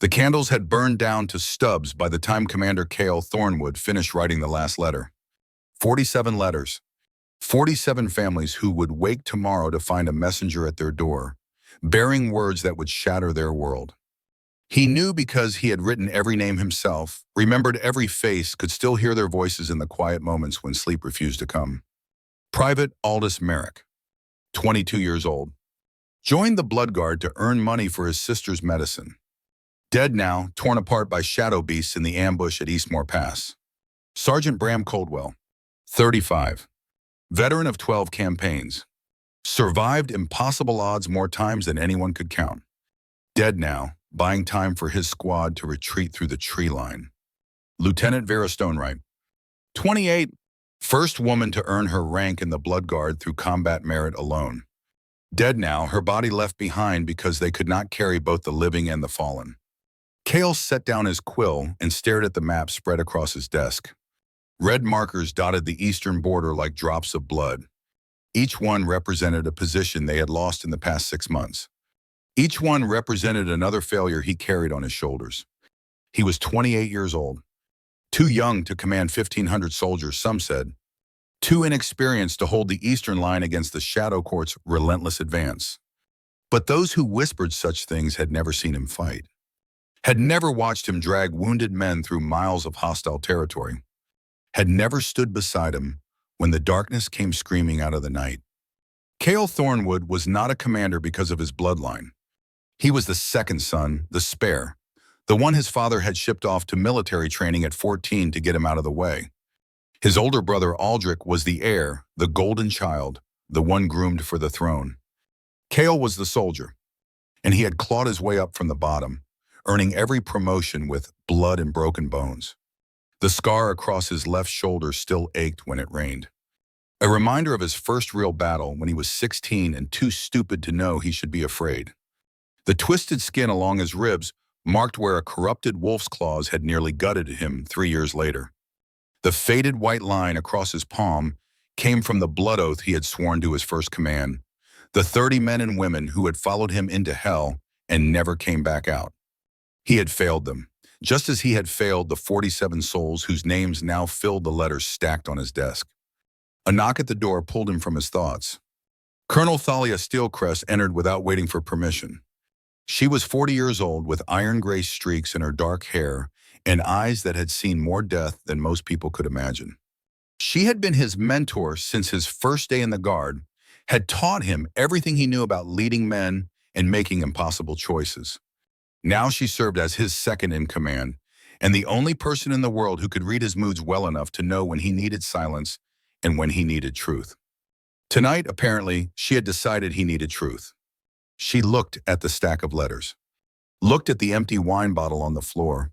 The candles had burned down to stubs by the time Commander Kael Thornwood finished writing the last letter. 47 letters. 47 families who would wake tomorrow to find a messenger at their door, bearing words that would shatter their world. He knew because he had written every name himself, remembered every face, could still hear their voices in the quiet moments when sleep refused to come. Private Aldous Merrick, 22 years old, joined the Blood Guard to earn money for his sister's medicine. Dead now, torn apart by shadow beasts in the ambush at Eastmore Pass. Sergeant Bram Coldwell, 35, veteran of 12 campaigns, survived impossible odds more times than anyone could count. Dead now, buying time for his squad to retreat through the tree line. Lieutenant Vera Stonewright, 28, first woman to earn her rank in the Blood Guard through combat merit alone. Dead now, her body left behind because they could not carry both the living and the fallen. Kael set down his quill and stared at the map spread across his desk. Red markers dotted the eastern border like drops of blood. Each one represented a position they had lost in the past 6 months. Each one represented another failure he carried on his shoulders. He was 28 years old. Too young to command 1,500 soldiers, some said. Too inexperienced to hold the eastern line against the Shadow Court's relentless advance. But those who whispered such things had never seen him fight, had never watched him drag wounded men through miles of hostile territory, had never stood beside him when the darkness came screaming out of the night. Kael Thornwood was not a commander because of his bloodline. He was the second son, the spare, the one his father had shipped off to military training at 14 to get him out of the way. His older brother Aldrich was the heir, the golden child, the one groomed for the throne. Kael was the soldier, and he had clawed his way up from the bottom, earning every promotion with blood and broken bones. The scar across his left shoulder still ached when it rained. A reminder of his first real battle when he was 16 and too stupid to know he should be afraid. The twisted skin along his ribs marked where a corrupted wolf's claws had nearly gutted him 3 years later. The faded white line across his palm came from the blood oath he had sworn to his first command, the 30 men and women who had followed him into hell and never came back out. He had failed them, just as he had failed the 47 souls whose names now filled the letters stacked on his desk. A knock at the door pulled him from his thoughts. Colonel Thalia Steelcrest entered without waiting for permission. She was 40 years old with iron-gray streaks in her dark hair and eyes that had seen more death than most people could imagine. She had been his mentor since his first day in the Guard, had taught him everything he knew about leading men and making impossible choices. Now she served as his second in command, and the only person in the world who could read his moods well enough to know when he needed silence and when he needed truth. Tonight, apparently, she had decided he needed truth. She looked at the stack of letters, looked at the empty wine bottle on the floor,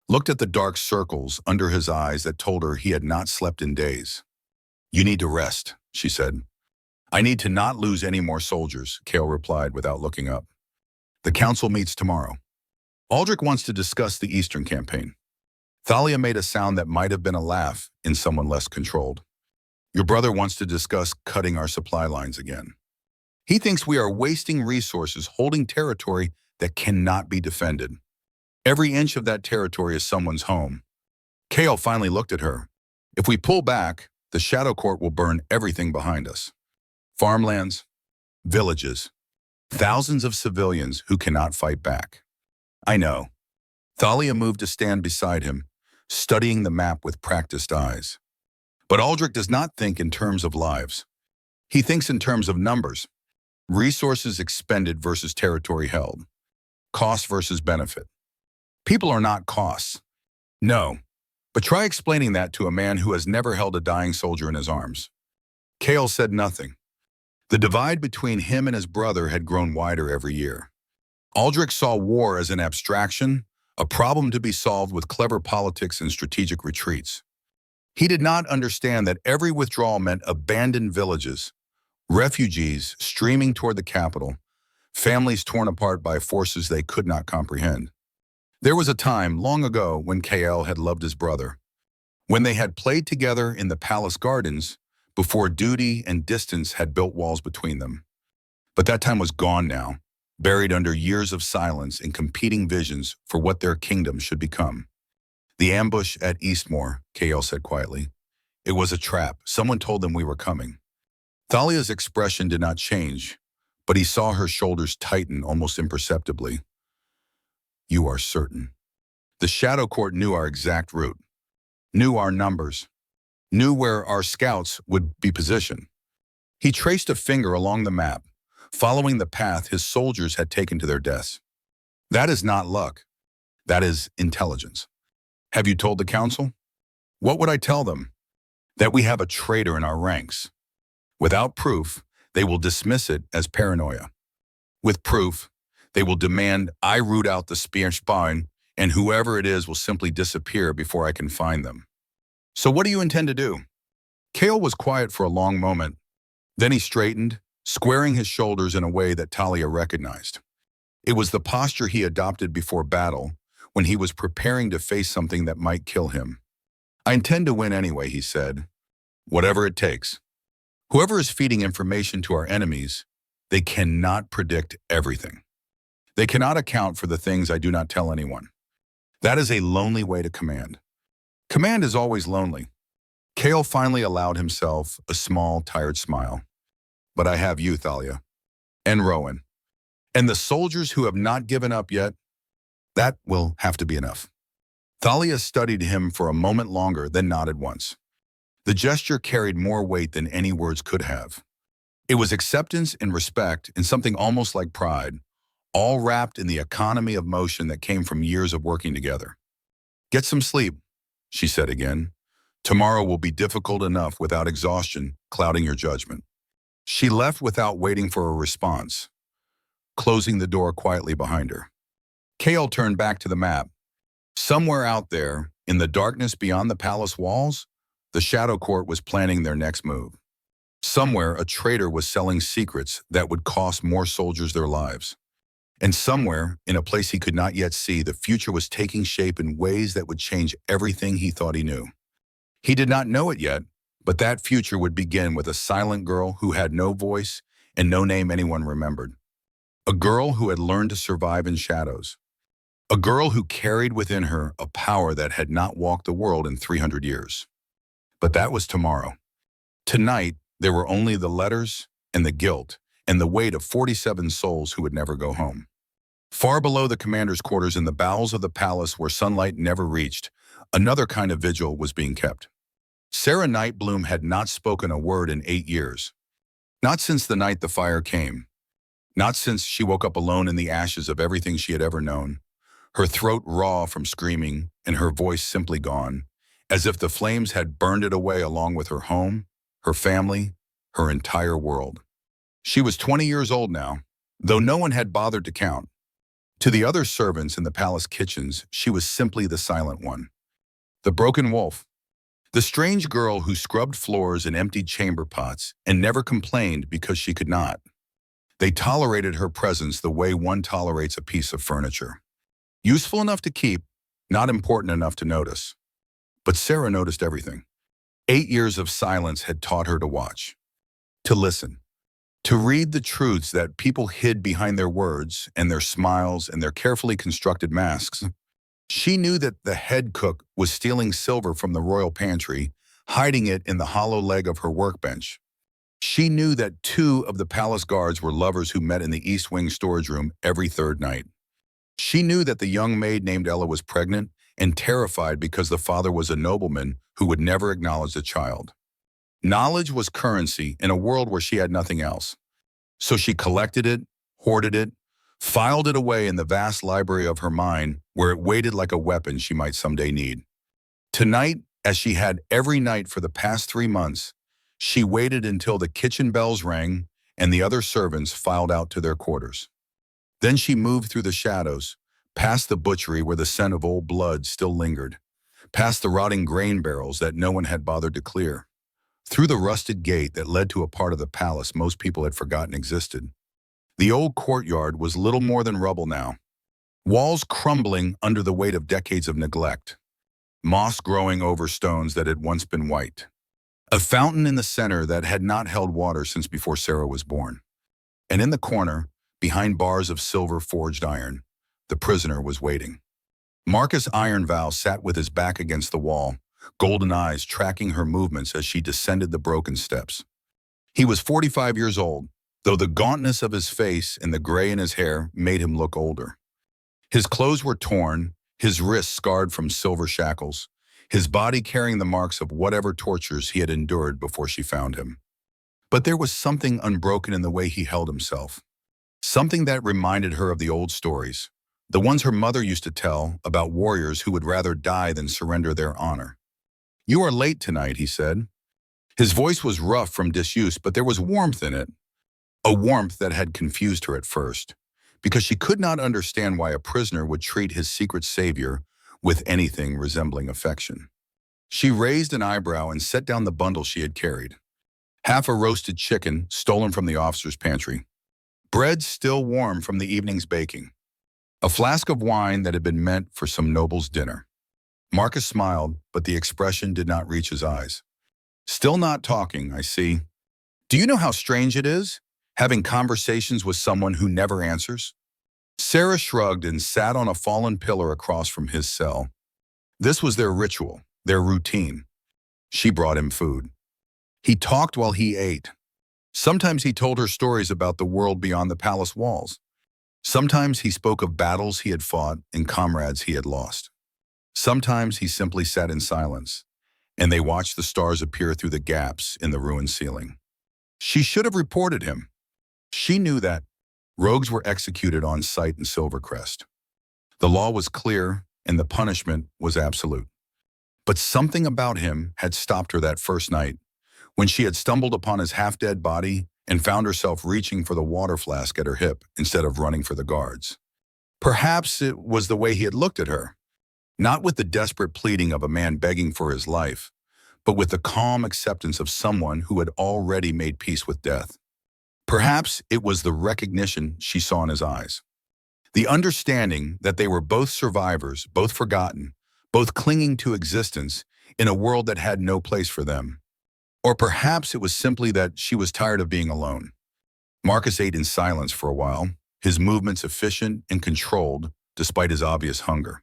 looked at the dark circles under his eyes that told her he had not slept in days. "You need to rest," she said. "I need to not lose any more soldiers," Kael replied without looking up. "The council meets tomorrow. Aldrich wants to discuss the Eastern campaign." Thalia made a sound that might have been a laugh in someone less controlled. "Your brother wants to discuss cutting our supply lines again. He thinks we are wasting resources holding territory that cannot be defended. Every inch of that territory is someone's home." Kael finally looked at her. "If we pull back, the Shadow Court will burn everything behind us. Farmlands, villages, thousands of civilians who cannot fight back." "I know." Thalia moved to stand beside him, studying the map with practiced eyes. "But Aldrich does not think in terms of lives. He thinks in terms of numbers. Resources expended versus territory held. Cost versus benefit. People are not costs. No, but try explaining that to a man who has never held a dying soldier in his arms." Kael said nothing. The divide between him and his brother had grown wider every year. Aldrich saw war as an abstraction, a problem to be solved with clever politics and strategic retreats. He did not understand that every withdrawal meant abandoned villages, refugees streaming toward the capital, families torn apart by forces they could not comprehend. There was a time long ago when Kael had loved his brother, when they had played together in the palace gardens before duty and distance had built walls between them. But that time was gone now, buried under years of silence and competing visions for what their kingdom should become. The ambush at Eastmoor, Kael said quietly. It was a trap. Someone told them we were coming. Thalia's expression did not change, but he saw her shoulders tighten almost imperceptibly. You are certain. The Shadow Court knew our exact route, knew our numbers, knew where our scouts would be positioned. He traced a finger along the map, following the path his soldiers had taken to their deaths. That is not luck. That is intelligence. Have you told the council? What would I tell them? That we have a traitor in our ranks. Without proof, they will dismiss it as paranoia. With proof, they will demand I root out the spine, and whoever it is will simply disappear before I can find them. So what do you intend to do? Kael was quiet for a long moment. Then he straightened, squaring his shoulders in a way that Thalia recognized. It was the posture he adopted before battle, when he was preparing to face something that might kill him. I intend to win anyway, he said. Whatever it takes. Whoever is feeding information to our enemies, they cannot predict everything. They cannot account for the things I do not tell anyone. That is a lonely way to command. Command is always lonely. Kael finally allowed himself a small, tired smile. But I have you, Thalia, and Rowan, and the soldiers who have not given up yet. That will have to be enough. Thalia studied him for a moment longer, then nodded once. The gesture carried more weight than any words could have. It was acceptance and respect and something almost like pride, all wrapped in the economy of motion that came from years of working together. Get some sleep, she said again. Tomorrow will be difficult enough without exhaustion clouding your judgment. She left without waiting for a response, closing the door quietly behind her. Kael turned back to the map. Somewhere out there, in the darkness beyond the palace walls, the Shadow Court was planning their next move. Somewhere, a traitor was selling secrets that would cost more soldiers their lives. And somewhere, in a place he could not yet see, the future was taking shape in ways that would change everything he thought he knew. He did not know it yet, but that future would begin with a silent girl who had no voice and no name anyone remembered. A girl who had learned to survive in shadows. A girl who carried within her a power that had not walked the world in 300 years. But that was tomorrow. Tonight, there were only the letters and the guilt and the weight of 47 souls who would never go home. Far below the commander's quarters in the bowels of the palace where sunlight never reached, another kind of vigil was being kept. Sarah Nightbloom had not spoken a word in 8 years. Not since the night the fire came. Not since she woke up alone in the ashes of everything she had ever known. Her throat raw from screaming and her voice simply gone, as if the flames had burned it away along with her home, her family, her entire world. She was 20 years old now, though no one had bothered to count. To the other servants in the palace kitchens, she was simply the silent one. The broken wolf. The strange girl who scrubbed floors and emptied chamber pots and never complained because she could not. They tolerated her presence the way one tolerates a piece of furniture. Useful enough to keep, not important enough to notice. But Sarah noticed everything. 8 years of silence had taught her to watch, to listen, to read the truths that people hid behind their words and their smiles and their carefully constructed masks. She knew that the head cook was stealing silver from the royal pantry, hiding it in the hollow leg of her workbench. She knew that 2 of the palace guards were lovers who met in the East Wing storage room every 3rd night. She knew that the young maid named Ella was pregnant and terrified because the father was a nobleman who would never acknowledge the child. Knowledge was currency in a world where she had nothing else. So she collected it, hoarded it, filed it away in the vast library of her mind where it waited like a weapon she might someday need. Tonight, as she had every night for the past 3 months, she waited until the kitchen bells rang and the other servants filed out to their quarters. Then she moved through the shadows, past the butchery where the scent of old blood still lingered, past the rotting grain barrels that no one had bothered to clear, through the rusted gate that led to a part of the palace most people had forgotten existed. The old courtyard was little more than rubble now, walls crumbling under the weight of decades of neglect, moss growing over stones that had once been white, a fountain in the center that had not held water since before Sarah was born. And in the corner, behind bars of silver-forged iron, the prisoner was waiting. Marcus Ironvow sat with his back against the wall, golden eyes tracking her movements as she descended the broken steps. He was 45 years old, though the gauntness of his face and the gray in his hair made him look older. His clothes were torn, his wrists scarred from silver shackles, his body carrying the marks of whatever tortures he had endured before she found him. But there was something unbroken in the way he held himself, something that reminded her of the old stories, the ones her mother used to tell about warriors who would rather die than surrender their honor. "You are late tonight," he said. His voice was rough from disuse, but there was warmth in it, a warmth that had confused her at first, because she could not understand why a prisoner would treat his secret savior with anything resembling affection. She raised an eyebrow and set down the bundle she had carried. Half a roasted chicken stolen from the officer's pantry. Bread still warm from the evening's baking. A flask of wine that had been meant for some noble's dinner. Marcus smiled, but the expression did not reach his eyes. "Still not talking, I see. Do you know how strange it is, having conversations with someone who never answers?" Sarah shrugged and sat on a fallen pillar across from his cell. This was their ritual, their routine. She brought him food. He talked while he ate. Sometimes he told her stories about the world beyond the palace walls. Sometimes he spoke of battles he had fought and comrades he had lost. Sometimes he simply sat in silence, and they watched the stars appear through the gaps in the ruined ceiling. She should have reported him. She knew that rogues were executed on sight in Silvercrest. The law was clear, and the punishment was absolute. But something about him had stopped her that first night, when she had stumbled upon his half-dead body and found herself reaching for the water flask at her hip instead of running for the guards. Perhaps it was the way he had looked at her, not with the desperate pleading of a man begging for his life, but with the calm acceptance of someone who had already made peace with death. Perhaps it was the recognition she saw in his eyes, the understanding that they were both survivors, both forgotten, both clinging to existence in a world that had no place for them. Or perhaps it was simply that she was tired of being alone. Marcus ate in silence for a while, his movements efficient and controlled despite his obvious hunger.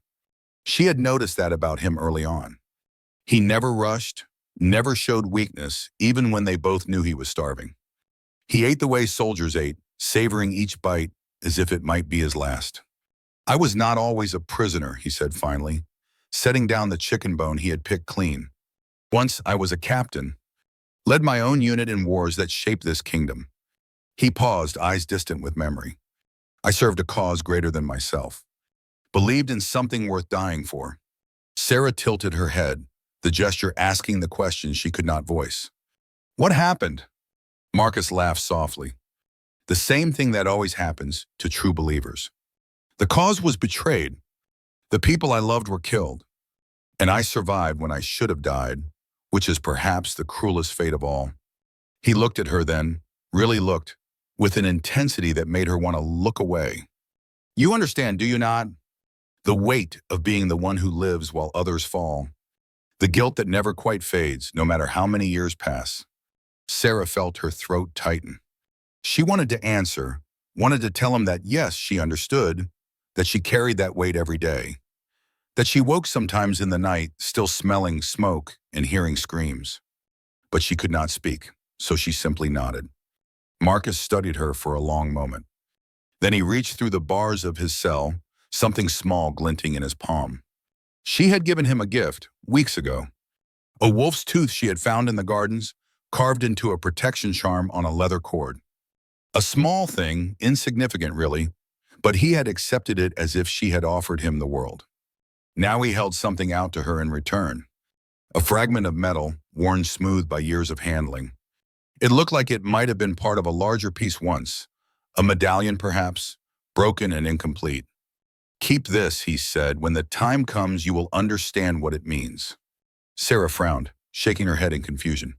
She had noticed that about him early on. He never rushed, never showed weakness, even when they both knew he was starving. He ate the way soldiers ate, savoring each bite as if it might be his last. "I was not always a prisoner," he said finally, setting down the chicken bone he had picked clean. "Once I was a captain, led my own unit in wars that shaped this kingdom." He paused, eyes distant with memory. "I served a cause greater than myself. Believed in something worth dying for." Sarah tilted her head, the gesture asking the question she could not voice. "What happened?" Marcus laughed softly. "The same thing that always happens to true believers. The cause was betrayed. The people I loved were killed. And I survived when I should have died, which is perhaps the cruelest fate of all." He looked at her then, really looked, with an intensity that made her want to look away. "You understand, do you not? The weight of being the one who lives while others fall. The guilt that never quite fades, no matter how many years pass." Sarah felt her throat tighten. She wanted to answer, wanted to tell him that yes, she understood, that she carried that weight every day, that she woke sometimes in the night still smelling smoke and hearing screams. But she could not speak, so she simply nodded. Marcus studied her for a long moment. Then he reached through the bars of his cell, something small glinting in his palm. She had given him a gift, weeks ago. A wolf's tooth she had found in the gardens, carved into a protection charm on a leather cord. A small thing, insignificant really, but he had accepted it as if she had offered him the world. Now he held something out to her in return. A fragment of metal, worn smooth by years of handling. It looked like it might have been part of a larger piece once. A medallion perhaps, broken and incomplete. "Keep this," he said. "When the time comes, you will understand what it means." Sarah frowned, shaking her head in confusion.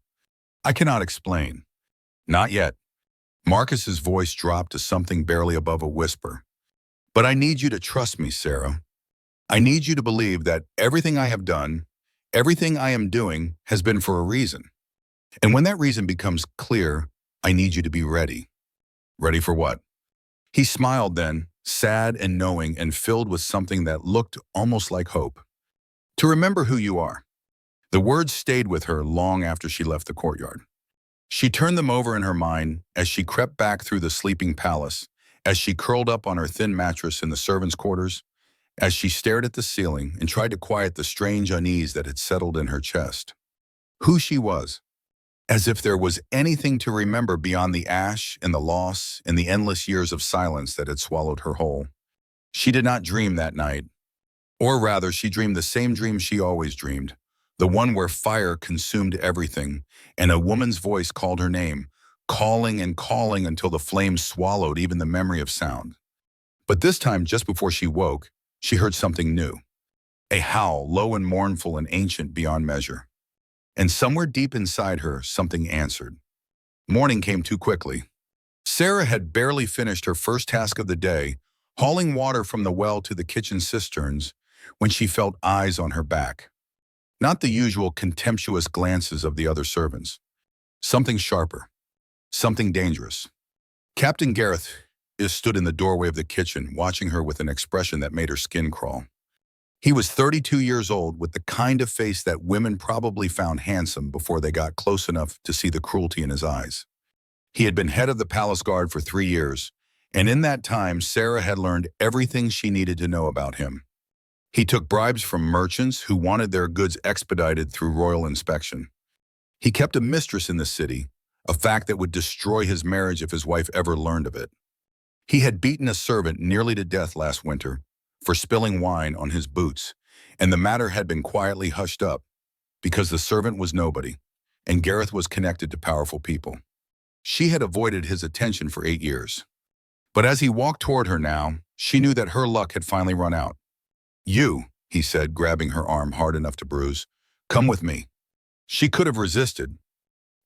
"I cannot explain." "Not yet." Marcus's voice dropped to something barely above a whisper. "But I need you to trust me, Sarah. I need you to believe that everything I have done, everything I am doing, has been for a reason. And when that reason becomes clear, I need you to be ready." "Ready for what?" He smiled then, sad and knowing and filled with something that looked almost like hope. To remember who you are. The words stayed with her long after she left the courtyard. She turned them over in her mind as she crept back through the sleeping palace, as she curled up on her thin mattress in the servants' quarters, as she stared at the ceiling and tried to quiet the strange unease that had settled in her chest. Who she was, as if there was anything to remember beyond the ash and the loss and the endless years of silence that had swallowed her whole. She did not dream that night. Or rather, she dreamed the same dream she always dreamed, the one where fire consumed everything, and a woman's voice called her name, calling and calling until the flames swallowed even the memory of sound. But this time, just before she woke, she heard something new, a howl, low and mournful and ancient beyond measure. And somewhere deep inside her, something answered. Morning came too quickly. Sarah had barely finished her first task of the day, hauling water from the well to the kitchen cisterns, when she felt eyes on her back. Not the usual contemptuous glances of the other servants. Something sharper. Something dangerous. Captain Gareth stood in the doorway of the kitchen, watching her with an expression that made her skin crawl. He was 32 years old, with the kind of face that women probably found handsome before they got close enough to see the cruelty in his eyes. He had been head of the palace guard for 3 years, and in that time, Sarah had learned everything she needed to know about him. He took bribes from merchants who wanted their goods expedited through royal inspection. He kept a mistress in the city, a fact that would destroy his marriage if his wife ever learned of it. He had beaten a servant nearly to death last winter for spilling wine on his boots, and the matter had been quietly hushed up because the servant was nobody, and Gareth was connected to powerful people. She had avoided his attention for 8 years. But as he walked toward her now, she knew that her luck had finally run out. "You," he said, grabbing her arm hard enough to bruise, "come with me." She could have resisted,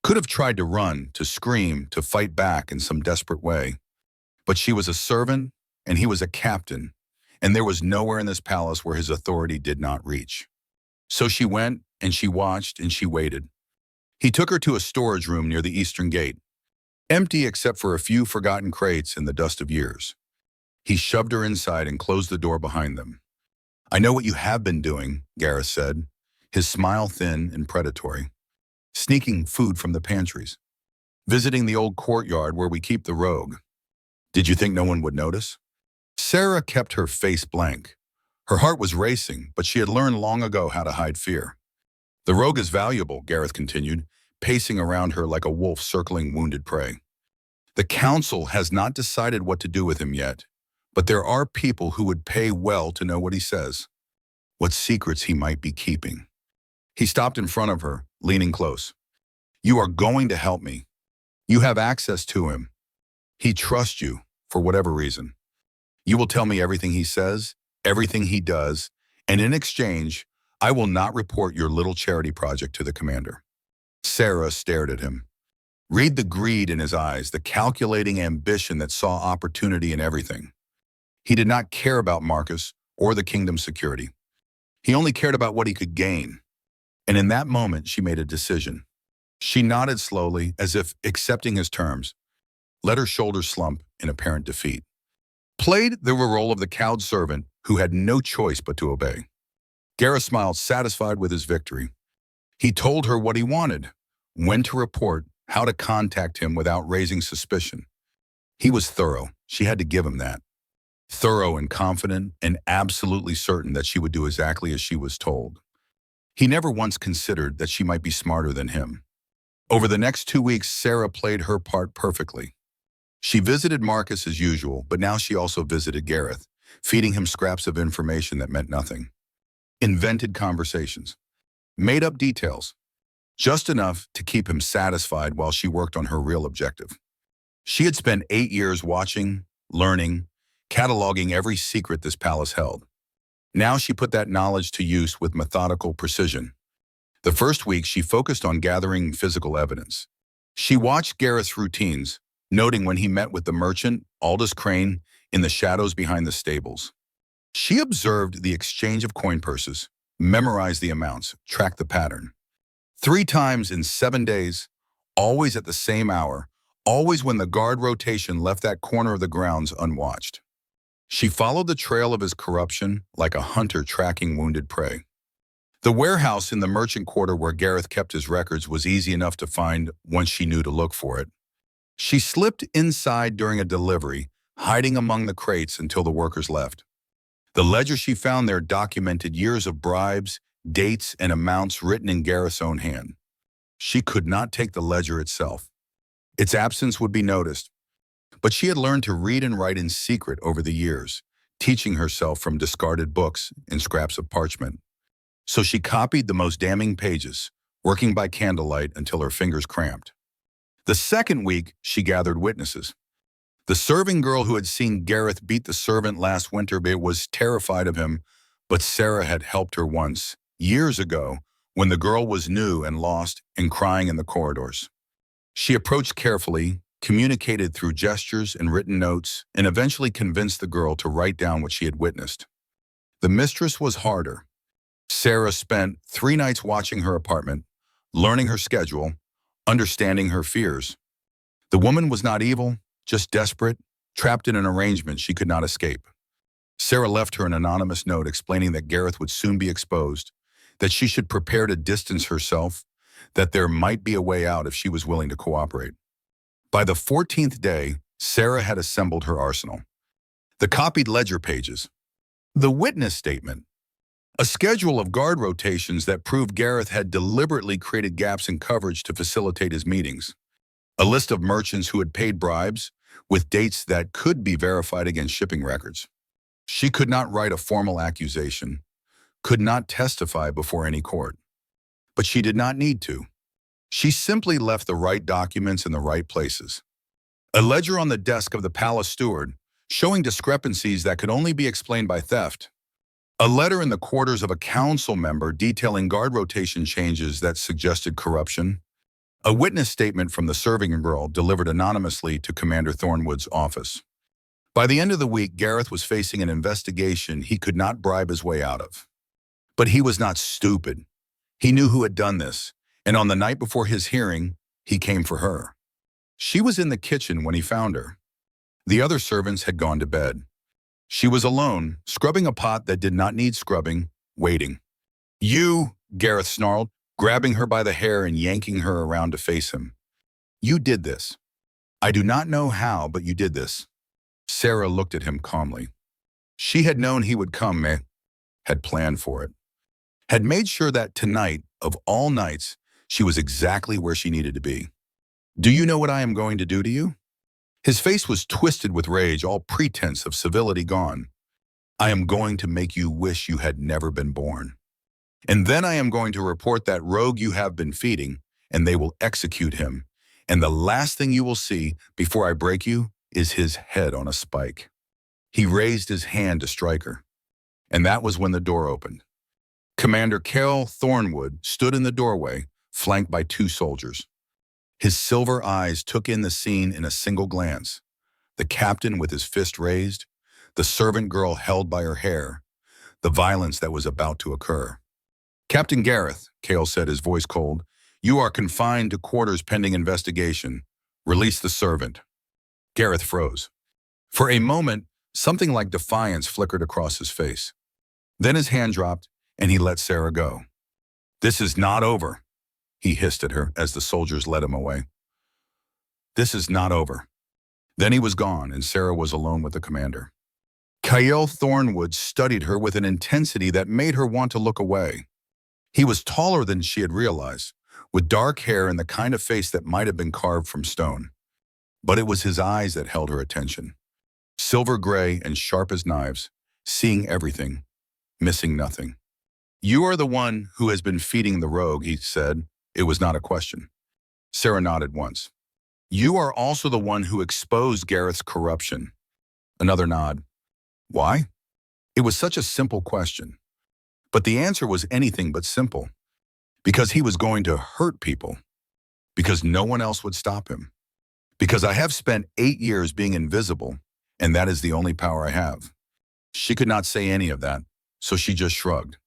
could have tried to run, to scream, to fight back in some desperate way. But she was a servant, and he was a captain, and there was nowhere in this palace where his authority did not reach. So she went, and she watched, and she waited. He took her to a storage room near the eastern gate, empty except for a few forgotten crates in the dust of years. He shoved her inside and closed the door behind them. "I know what you have been doing," Gareth said, his smile thin and predatory. "Sneaking food from the pantries. Visiting the old courtyard where we keep the rogue. Did you think no one would notice?" Sarah kept her face blank. Her heart was racing, but she had learned long ago how to hide fear. "The rogue is valuable," Gareth continued, pacing around her like a wolf circling wounded prey. "The council has not decided what to do with him yet, but there are people who would pay well to know what he says, what secrets he might be keeping." He stopped in front of her, leaning close. "You are going to help me. You have access to him. He trusts you, for whatever reason. You will tell me everything he says, everything he does, and in exchange, I will not report your little charity project to the commander." Sarah stared at him. Read the greed in his eyes, the calculating ambition that saw opportunity in everything. He did not care about Marcus or the kingdom's security. He only cared about what he could gain. And in that moment, she made a decision. She nodded slowly, as if accepting his terms, let her shoulders slump in apparent defeat. Played the role of the cowed servant who had no choice but to obey. Gareth smiled, satisfied with his victory. He told her what he wanted, when to report, how to contact him without raising suspicion. He was thorough. She had to give him that. Thorough and confident and absolutely certain that she would do exactly as she was told. He never once considered that she might be smarter than him. Over the next 2 weeks, Sarah played her part perfectly. She visited Marcus as usual, but now she also visited Gareth, feeding him scraps of information that meant nothing. Invented conversations. Made up details. Just enough to keep him satisfied while she worked on her real objective. She had spent 8 years watching, learning, cataloging every secret this palace held. Now she put that knowledge to use with methodical precision. The first week, she focused on gathering physical evidence. She watched Gareth's routines, noting when he met with the merchant, Aldous Crane, in the shadows behind the stables. She observed the exchange of coin purses, memorized the amounts, tracked the pattern. 3 times in 7 days, always at the same hour, always when the guard rotation left that corner of the grounds unwatched. She followed the trail of his corruption like a hunter tracking wounded prey. The warehouse in the merchant quarter where Gareth kept his records was easy enough to find once she knew to look for it. She slipped inside during a delivery, hiding among the crates until the workers left. The ledger she found there documented years of bribes, dates, and amounts written in Gareth's own hand. She could not take the ledger itself. Its absence would be noticed, but she had learned to read and write in secret over the years, teaching herself from discarded books and scraps of parchment. So she copied the most damning pages, working by candlelight until her fingers cramped. The second week, she gathered witnesses. The serving girl who had seen Gareth beat the servant last winter was terrified of him, but Sarah had helped her once, years ago, when the girl was new and lost and crying in the corridors. She approached carefully, communicated through gestures and written notes, and eventually convinced the girl to write down what she had witnessed. The mistress was harder. Sarah spent 3 nights watching her apartment, learning her schedule, understanding her fears. The woman was not evil, just desperate, trapped in an arrangement she could not escape. Sarah left her an anonymous note explaining that Gareth would soon be exposed, that she should prepare to distance herself, that there might be a way out if she was willing to cooperate. By the 14th day, Sarah had assembled her arsenal. The copied ledger pages, the witness statement, a schedule of guard rotations that proved Gareth had deliberately created gaps in coverage to facilitate his meetings, a list of merchants who had paid bribes with dates that could be verified against shipping records. She could not write a formal accusation, could not testify before any court. But she did not need to. She simply left the right documents in the right places. A ledger on the desk of the palace steward, showing discrepancies that could only be explained by theft. A letter in the quarters of a council member detailing guard rotation changes that suggested corruption. A witness statement from the serving girl delivered anonymously to Commander Thornwood's office. By the end of the week, Gareth was facing an investigation he could not bribe his way out of. But he was not stupid. He knew who had done this, and on the night before his hearing, he came for her. She was in the kitchen when he found her. The other servants had gone to bed. She was alone, scrubbing a pot that did not need scrubbing, waiting. "You," Gareth snarled, grabbing her by the hair and yanking her around to face him. "You did this. I do not know how, but you did this." Sarah looked at him calmly. She had known he would come, had planned for it, had made sure that tonight, of all nights, she was exactly where she needed to be. "Do you know what I am going to do to you?" His face was twisted with rage, all pretense of civility gone. "I am going to make you wish you had never been born. And then I am going to report that rogue you have been feeding, and they will execute him. And the last thing you will see before I break you is his head on a spike." He raised his hand to strike her. And that was when the door opened. Commander Kael Thornwood stood in the doorway, flanked by 2 soldiers. His silver eyes took in the scene in a single glance. The captain with his fist raised, the servant girl held by her hair, the violence that was about to occur. "Captain Gareth," Kael said, his voice cold, "you are confined to quarters pending investigation. Release the servant." Gareth froze. For a moment, something like defiance flickered across his face. Then his hand dropped, and he let Sarah go. "This is not over," he hissed at her as the soldiers led him away. "This is not over." Then he was gone, and Sarah was alone with the commander. Kael Thornwood studied her with an intensity that made her want to look away. He was taller than she had realized, with dark hair and the kind of face that might have been carved from stone. But it was his eyes that held her attention. Silver gray and sharp as knives, seeing everything, missing nothing. "You are the one who has been feeding the rogue," he said. It was not a question. Sarah nodded once. "You are also the one who exposed Gareth's corruption." Another nod. Why? It was such a simple question. But the answer was anything but simple. Because he was going to hurt people. Because no one else would stop him. Because I have spent 8 years being invisible, and that is the only power I have. She could not say any of that, so she just shrugged.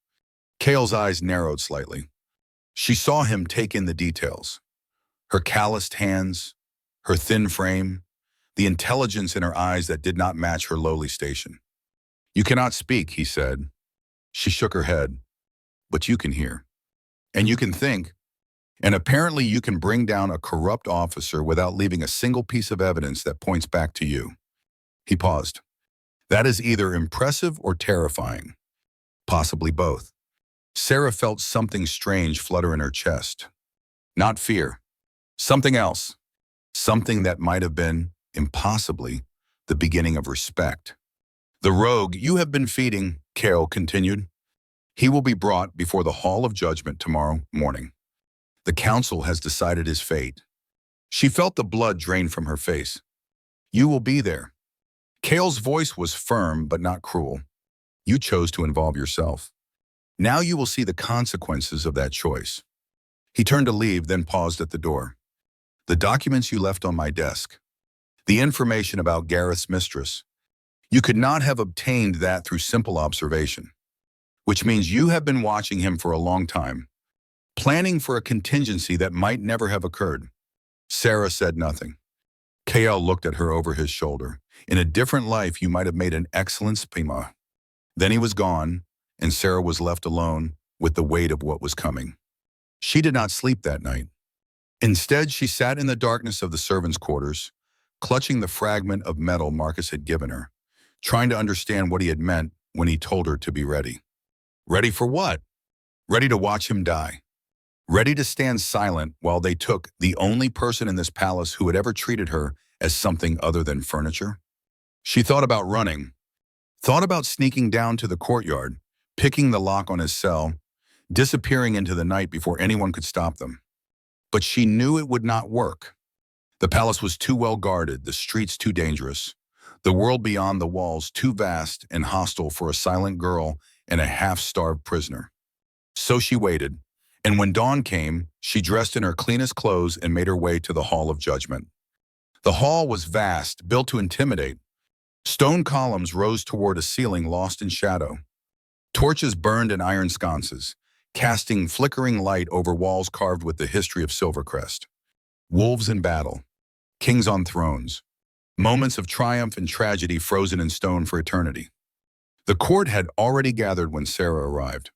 Kael's eyes narrowed slightly. She saw him take in the details. Her calloused hands, her thin frame, the intelligence in her eyes that did not match her lowly station. "You cannot speak," he said. She shook her head. "But you can hear. And you can think. And apparently you can bring down a corrupt officer without leaving a single piece of evidence that points back to you." He paused. "That is either impressive or terrifying. Possibly both." Sarah felt something strange flutter in her chest. Not fear. Something else. Something that might have been, impossibly, the beginning of respect. "The rogue you have been feeding," Kael continued. "He will be brought before the Hall of Judgment tomorrow morning. The council has decided his fate." She felt the blood drain from her face. "You will be there." Kael's voice was firm but not cruel. "You chose to involve yourself. Now you will see the consequences of that choice." He turned to leave, then paused at the door. "The documents you left on my desk. The information about Gareth's mistress. You could not have obtained that through simple observation. Which means you have been watching him for a long time, planning for a contingency that might never have occurred." Sarah said nothing. Kael looked at her over his shoulder. "In a different life, you might have made an excellent spima." Then he was gone, and Sarah was left alone with the weight of what was coming. She did not sleep that night. Instead, she sat in the darkness of the servants' quarters, clutching the fragment of metal Marcus had given her, trying to understand what he had meant when he told her to be ready. Ready for what? Ready to watch him die. Ready to stand silent while they took the only person in this palace who had ever treated her as something other than furniture. She thought about running, thought about sneaking down to the courtyard, picking the lock on his cell, disappearing into the night before anyone could stop them. But she knew it would not work. The palace was too well guarded, the streets too dangerous, the world beyond the walls too vast and hostile for a silent girl and a half-starved prisoner. So she waited, and when dawn came, she dressed in her cleanest clothes and made her way to the Hall of Judgment. The hall was vast, built to intimidate. Stone columns rose toward a ceiling lost in shadow. Torches burned in iron sconces, casting flickering light over walls carved with the history of Silvercrest. Wolves in battle, kings on thrones, moments of triumph and tragedy frozen in stone for eternity. The court had already gathered when Sarah arrived.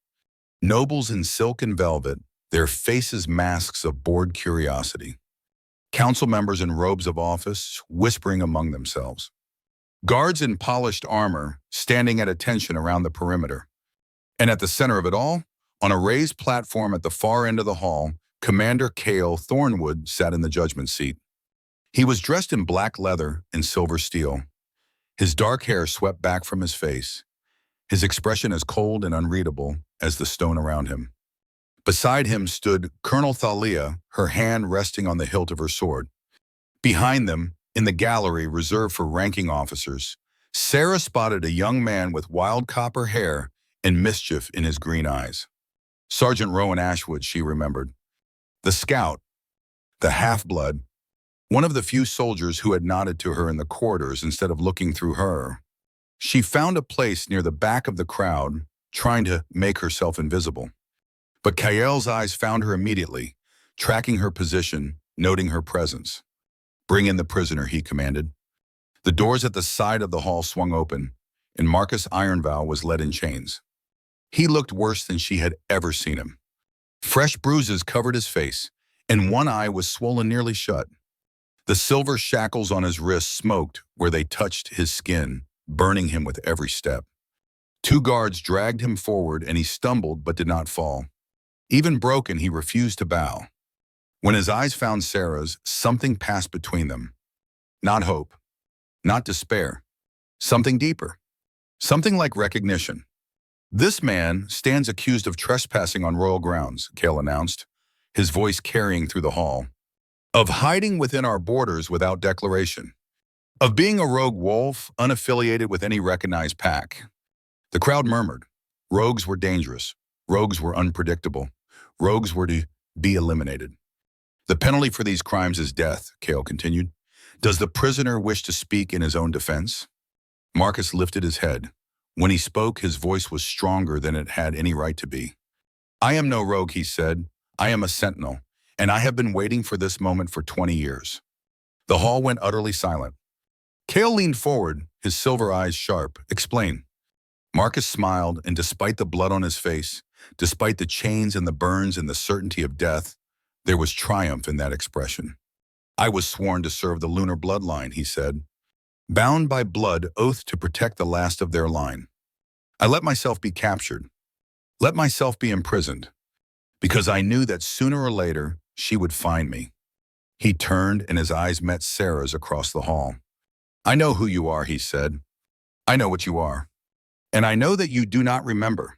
Nobles in silk and velvet, their faces masks of bored curiosity. Council members in robes of office, whispering among themselves. Guards in polished armor, standing at attention around the perimeter. And at the center of it all, on a raised platform at the far end of the hall, Commander Kael Thornwood sat in the judgment seat. He was dressed in black leather and silver steel. His dark hair swept back from his face, his expression as cold and unreadable as the stone around him. Beside him stood Colonel Thalia, her hand resting on the hilt of her sword. Behind them, in the gallery reserved for ranking officers, Sarah spotted a young man with wild copper hair and mischief in his green eyes. Sergeant Rowan Ashwood, she remembered. The scout, the half-blood, one of the few soldiers who had nodded to her in the corridors instead of looking through her. She found a place near the back of the crowd, trying to make herself invisible. But Kael's eyes found her immediately, tracking her position, noting her presence. "Bring in the prisoner," he commanded. The doors at the side of the hall swung open, and Marcus Ironvow was led in chains. He looked worse than she had ever seen him. Fresh bruises covered his face, and one eye was swollen nearly shut. The silver shackles on his wrists smoked where they touched his skin, burning him with every step. Two guards dragged him forward, and he stumbled but did not fall. Even broken, he refused to bow. When his eyes found Sarah's, something passed between them. Not hope, not despair, something deeper, something like recognition. "This man stands accused of trespassing on royal grounds," Kael announced, his voice carrying through the hall. "Of hiding within our borders without declaration. Of being a rogue wolf, unaffiliated with any recognized pack." The crowd murmured. Rogues were dangerous. Rogues were unpredictable. Rogues were to be eliminated. "The penalty for these crimes is death," Kael continued. "Does the prisoner wish to speak in his own defense?" Marcus lifted his head. When he spoke, his voice was stronger than it had any right to be. "I am no rogue," he said. "I am a sentinel, and I have been waiting for this moment for 20 years. The hall went utterly silent. Kael leaned forward, his silver eyes sharp. Explain. Marcus smiled, and despite the blood on his face, despite the chains and the burns and the certainty of death, there was triumph in that expression. I was sworn to serve the lunar bloodline, he said. Bound by blood, oath to protect the last of their line. I let myself be captured, let myself be imprisoned, because I knew that sooner or later she would find me. He turned and his eyes met Sarah's across the hall. I know who you are, he said. I know what you are. And I know that you do not remember.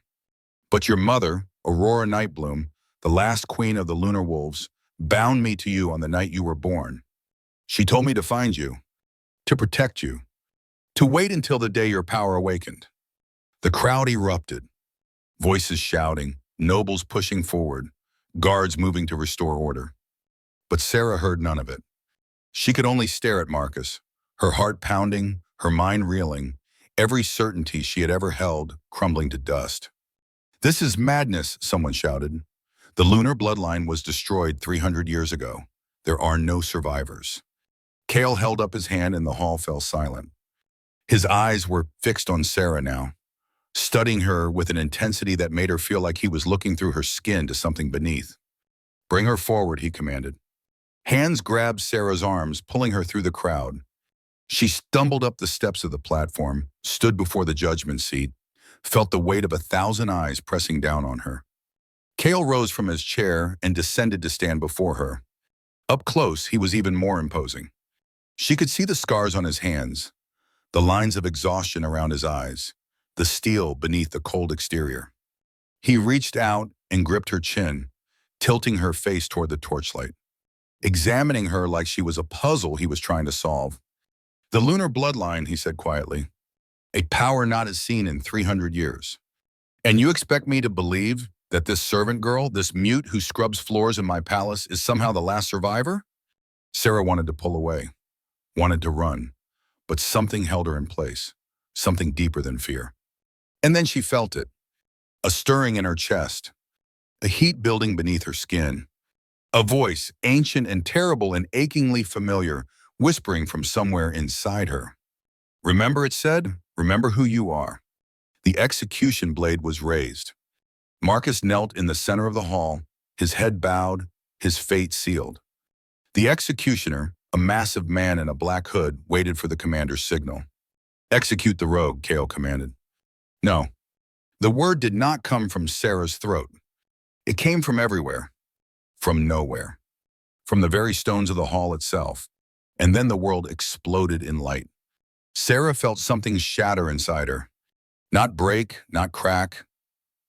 But your mother, Aurora Nightbloom, the last queen of the Lunar Wolves, bound me to you on the night you were born. She told me to find you, to protect you, to wait until the day your power awakened. The crowd erupted, voices shouting, nobles pushing forward, guards moving to restore order. But Sarah heard none of it. She could only stare at Marcus, her heart pounding, her mind reeling, every certainty she had ever held crumbling to dust. This is madness, someone shouted. The lunar bloodline was destroyed 300 years ago. There are no survivors. Kael held up his hand and the hall fell silent. His eyes were fixed on Sarah now, studying her with an intensity that made her feel like he was looking through her skin to something beneath. Bring her forward, he commanded. Hands grabbed Sarah's arms, pulling her through the crowd. She stumbled up the steps of the platform, stood before the judgment seat, felt the weight of 1,000 eyes pressing down on her. Kael rose from his chair and descended to stand before her. Up close, he was even more imposing. She could see the scars on his hands, the lines of exhaustion around his eyes, the steel beneath the cold exterior. He reached out and gripped her chin, tilting her face toward the torchlight, examining her like she was a puzzle he was trying to solve. The lunar bloodline, he said quietly, a power not as seen in 300 years. And you expect me to believe that this servant girl, this mute who scrubs floors in my palace, is somehow the last survivor? Sarah wanted to pull away, wanted to run, but something held her in place, something deeper than fear. And then she felt it, a stirring in her chest, a heat building beneath her skin, a voice, ancient and terrible and achingly familiar, whispering from somewhere inside her. Remember, it said, remember who you are. The execution blade was raised. Marcus knelt in the center of the hall, his head bowed, his fate sealed. The executioner, a massive man in a black hood, waited for the commander's signal. Execute the rogue, Kael commanded. No, the word did not come from Sarah's throat. It came from everywhere, from nowhere, from the very stones of the hall itself. And then the world exploded in light. Sarah felt something shatter inside her. Not break, not crack,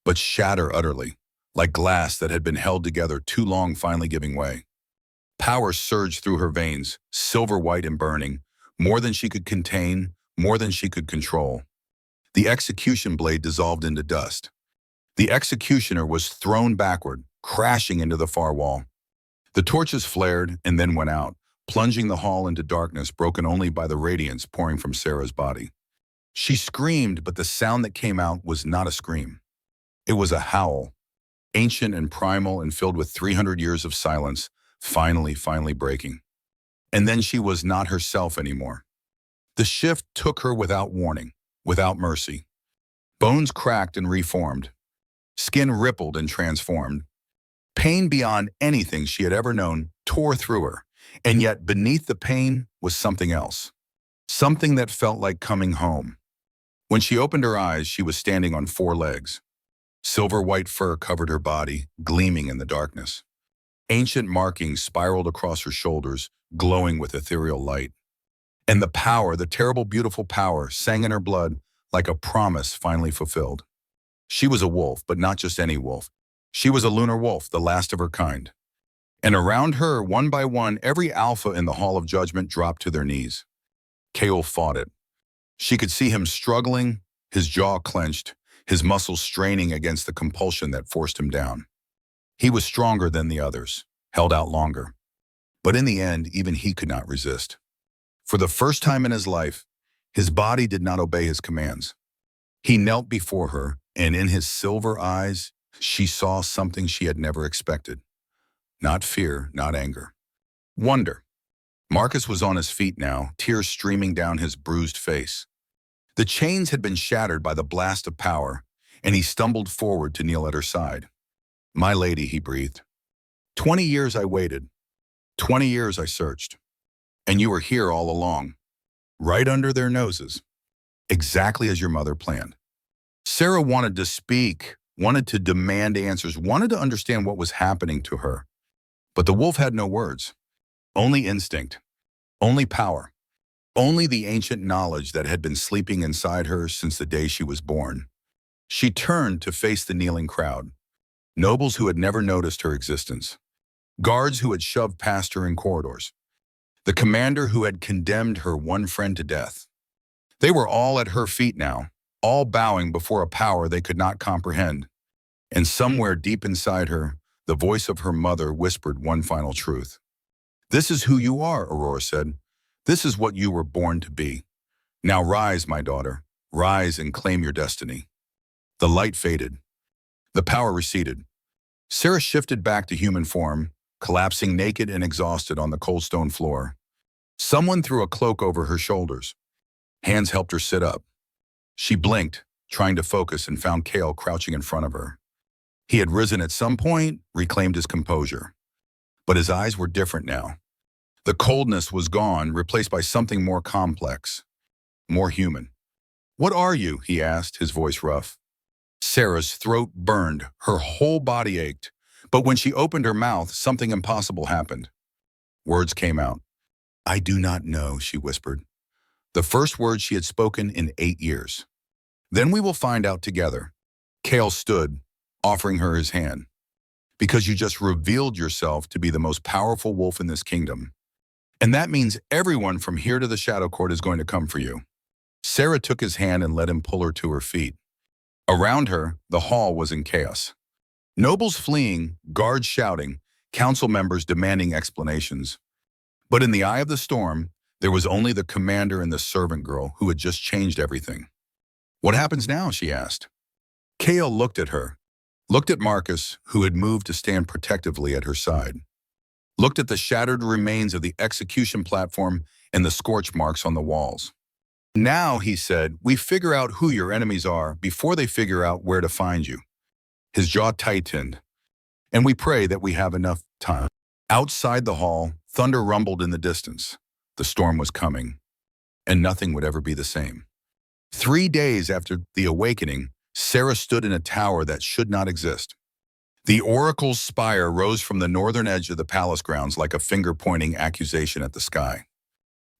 but shatter utterly, like glass that had been held together too long finally giving way. Power surged through her veins, silver white and burning, more than she could contain, more than she could control. The execution blade dissolved into dust. The executioner was thrown backward, crashing into the far wall. The torches flared and then went out, plunging the hall into darkness broken only by the radiance pouring from Sarah's body. She screamed, but the sound that came out was not a scream. It was a howl, ancient and primal and filled with 300 years of silence, finally breaking. And then she was not herself anymore. The shift took her without warning, without mercy. Bones cracked and reformed. Skin rippled and transformed. Pain beyond anything she had ever known tore through her. And yet beneath the pain was something else. Something that felt like coming home. When she opened her eyes, she was standing on 4 legs. Silver white fur covered her body, gleaming in the darkness. Ancient markings spiraled across her shoulders, glowing with ethereal light. And the power, the terrible, beautiful power, sang in her blood like a promise finally fulfilled. She was a wolf, but not just any wolf. She was a lunar wolf, the last of her kind. And around her, one by one, every alpha in the Hall of Judgment dropped to their knees. Kael fought it. She could see him struggling, his jaw clenched, his muscles straining against the compulsion that forced him down. He was stronger than the others, held out longer. But in the end, even he could not resist. For the first time in his life, his body did not obey his commands. He knelt before her, and in his silver eyes, she saw something she had never expected. Not fear, not anger. Wonder. Marcus was on his feet now, tears streaming down his bruised face. The chains had been shattered by the blast of power, and he stumbled forward to kneel at her side. "My lady," he breathed. 20 years I waited. 20 years I searched. And you were here all along, right under their noses, exactly as your mother planned." Sarah wanted to speak, wanted to demand answers, wanted to understand what was happening to her. But the wolf had no words, only instinct, only power, only the ancient knowledge that had been sleeping inside her since the day she was born. She turned to face the kneeling crowd, nobles who had never noticed her existence, guards who had shoved past her in corridors, the commander who had condemned her one friend to death. They were all at her feet now, all bowing before a power they could not comprehend. And somewhere deep inside her, the voice of her mother whispered one final truth. "This is who you are," Aurora said. "This is what you were born to be. Now rise, my daughter. Rise and claim your destiny." The light faded. The power receded. Sarah shifted back to human form, collapsing naked and exhausted on the cold stone floor. Someone threw a cloak over her shoulders. Hands helped her sit up. She blinked, trying to focus, and found Kael crouching in front of her. He had risen at some point, reclaimed his composure. But his eyes were different now. The coldness was gone, replaced by something more complex, more human. "What are you?" he asked, his voice rough. Sarah's throat burned, her whole body ached. But when she opened her mouth, something impossible happened. Words came out. "I do not know," she whispered. The first words she had spoken in 8 years. "Then we will find out together." Kael stood, offering her his hand. "Because you just revealed yourself to be the most powerful wolf in this kingdom. And that means everyone from here to the Shadow Court is going to come for you." Sarah took his hand and let him pull her to her feet. Around her, the hall was in chaos. Nobles fleeing, guards shouting, council members demanding explanations. But in the eye of the storm, there was only the commander and the servant girl who had just changed everything. "What happens now?" she asked. Kael looked at her, looked at Marcus, who had moved to stand protectively at her side, looked at the shattered remains of the execution platform and the scorch marks on the walls. "Now," he said, "we figure out who your enemies are before they figure out where to find you." His jaw tightened. "And we pray that we have enough time." Outside the hall, thunder rumbled in the distance. The storm was coming, and nothing would ever be the same. 3 days after the awakening, Sarah stood in a tower that should not exist. The oracle's spire rose from the northern edge of the palace grounds like a finger-pointing accusation at the sky.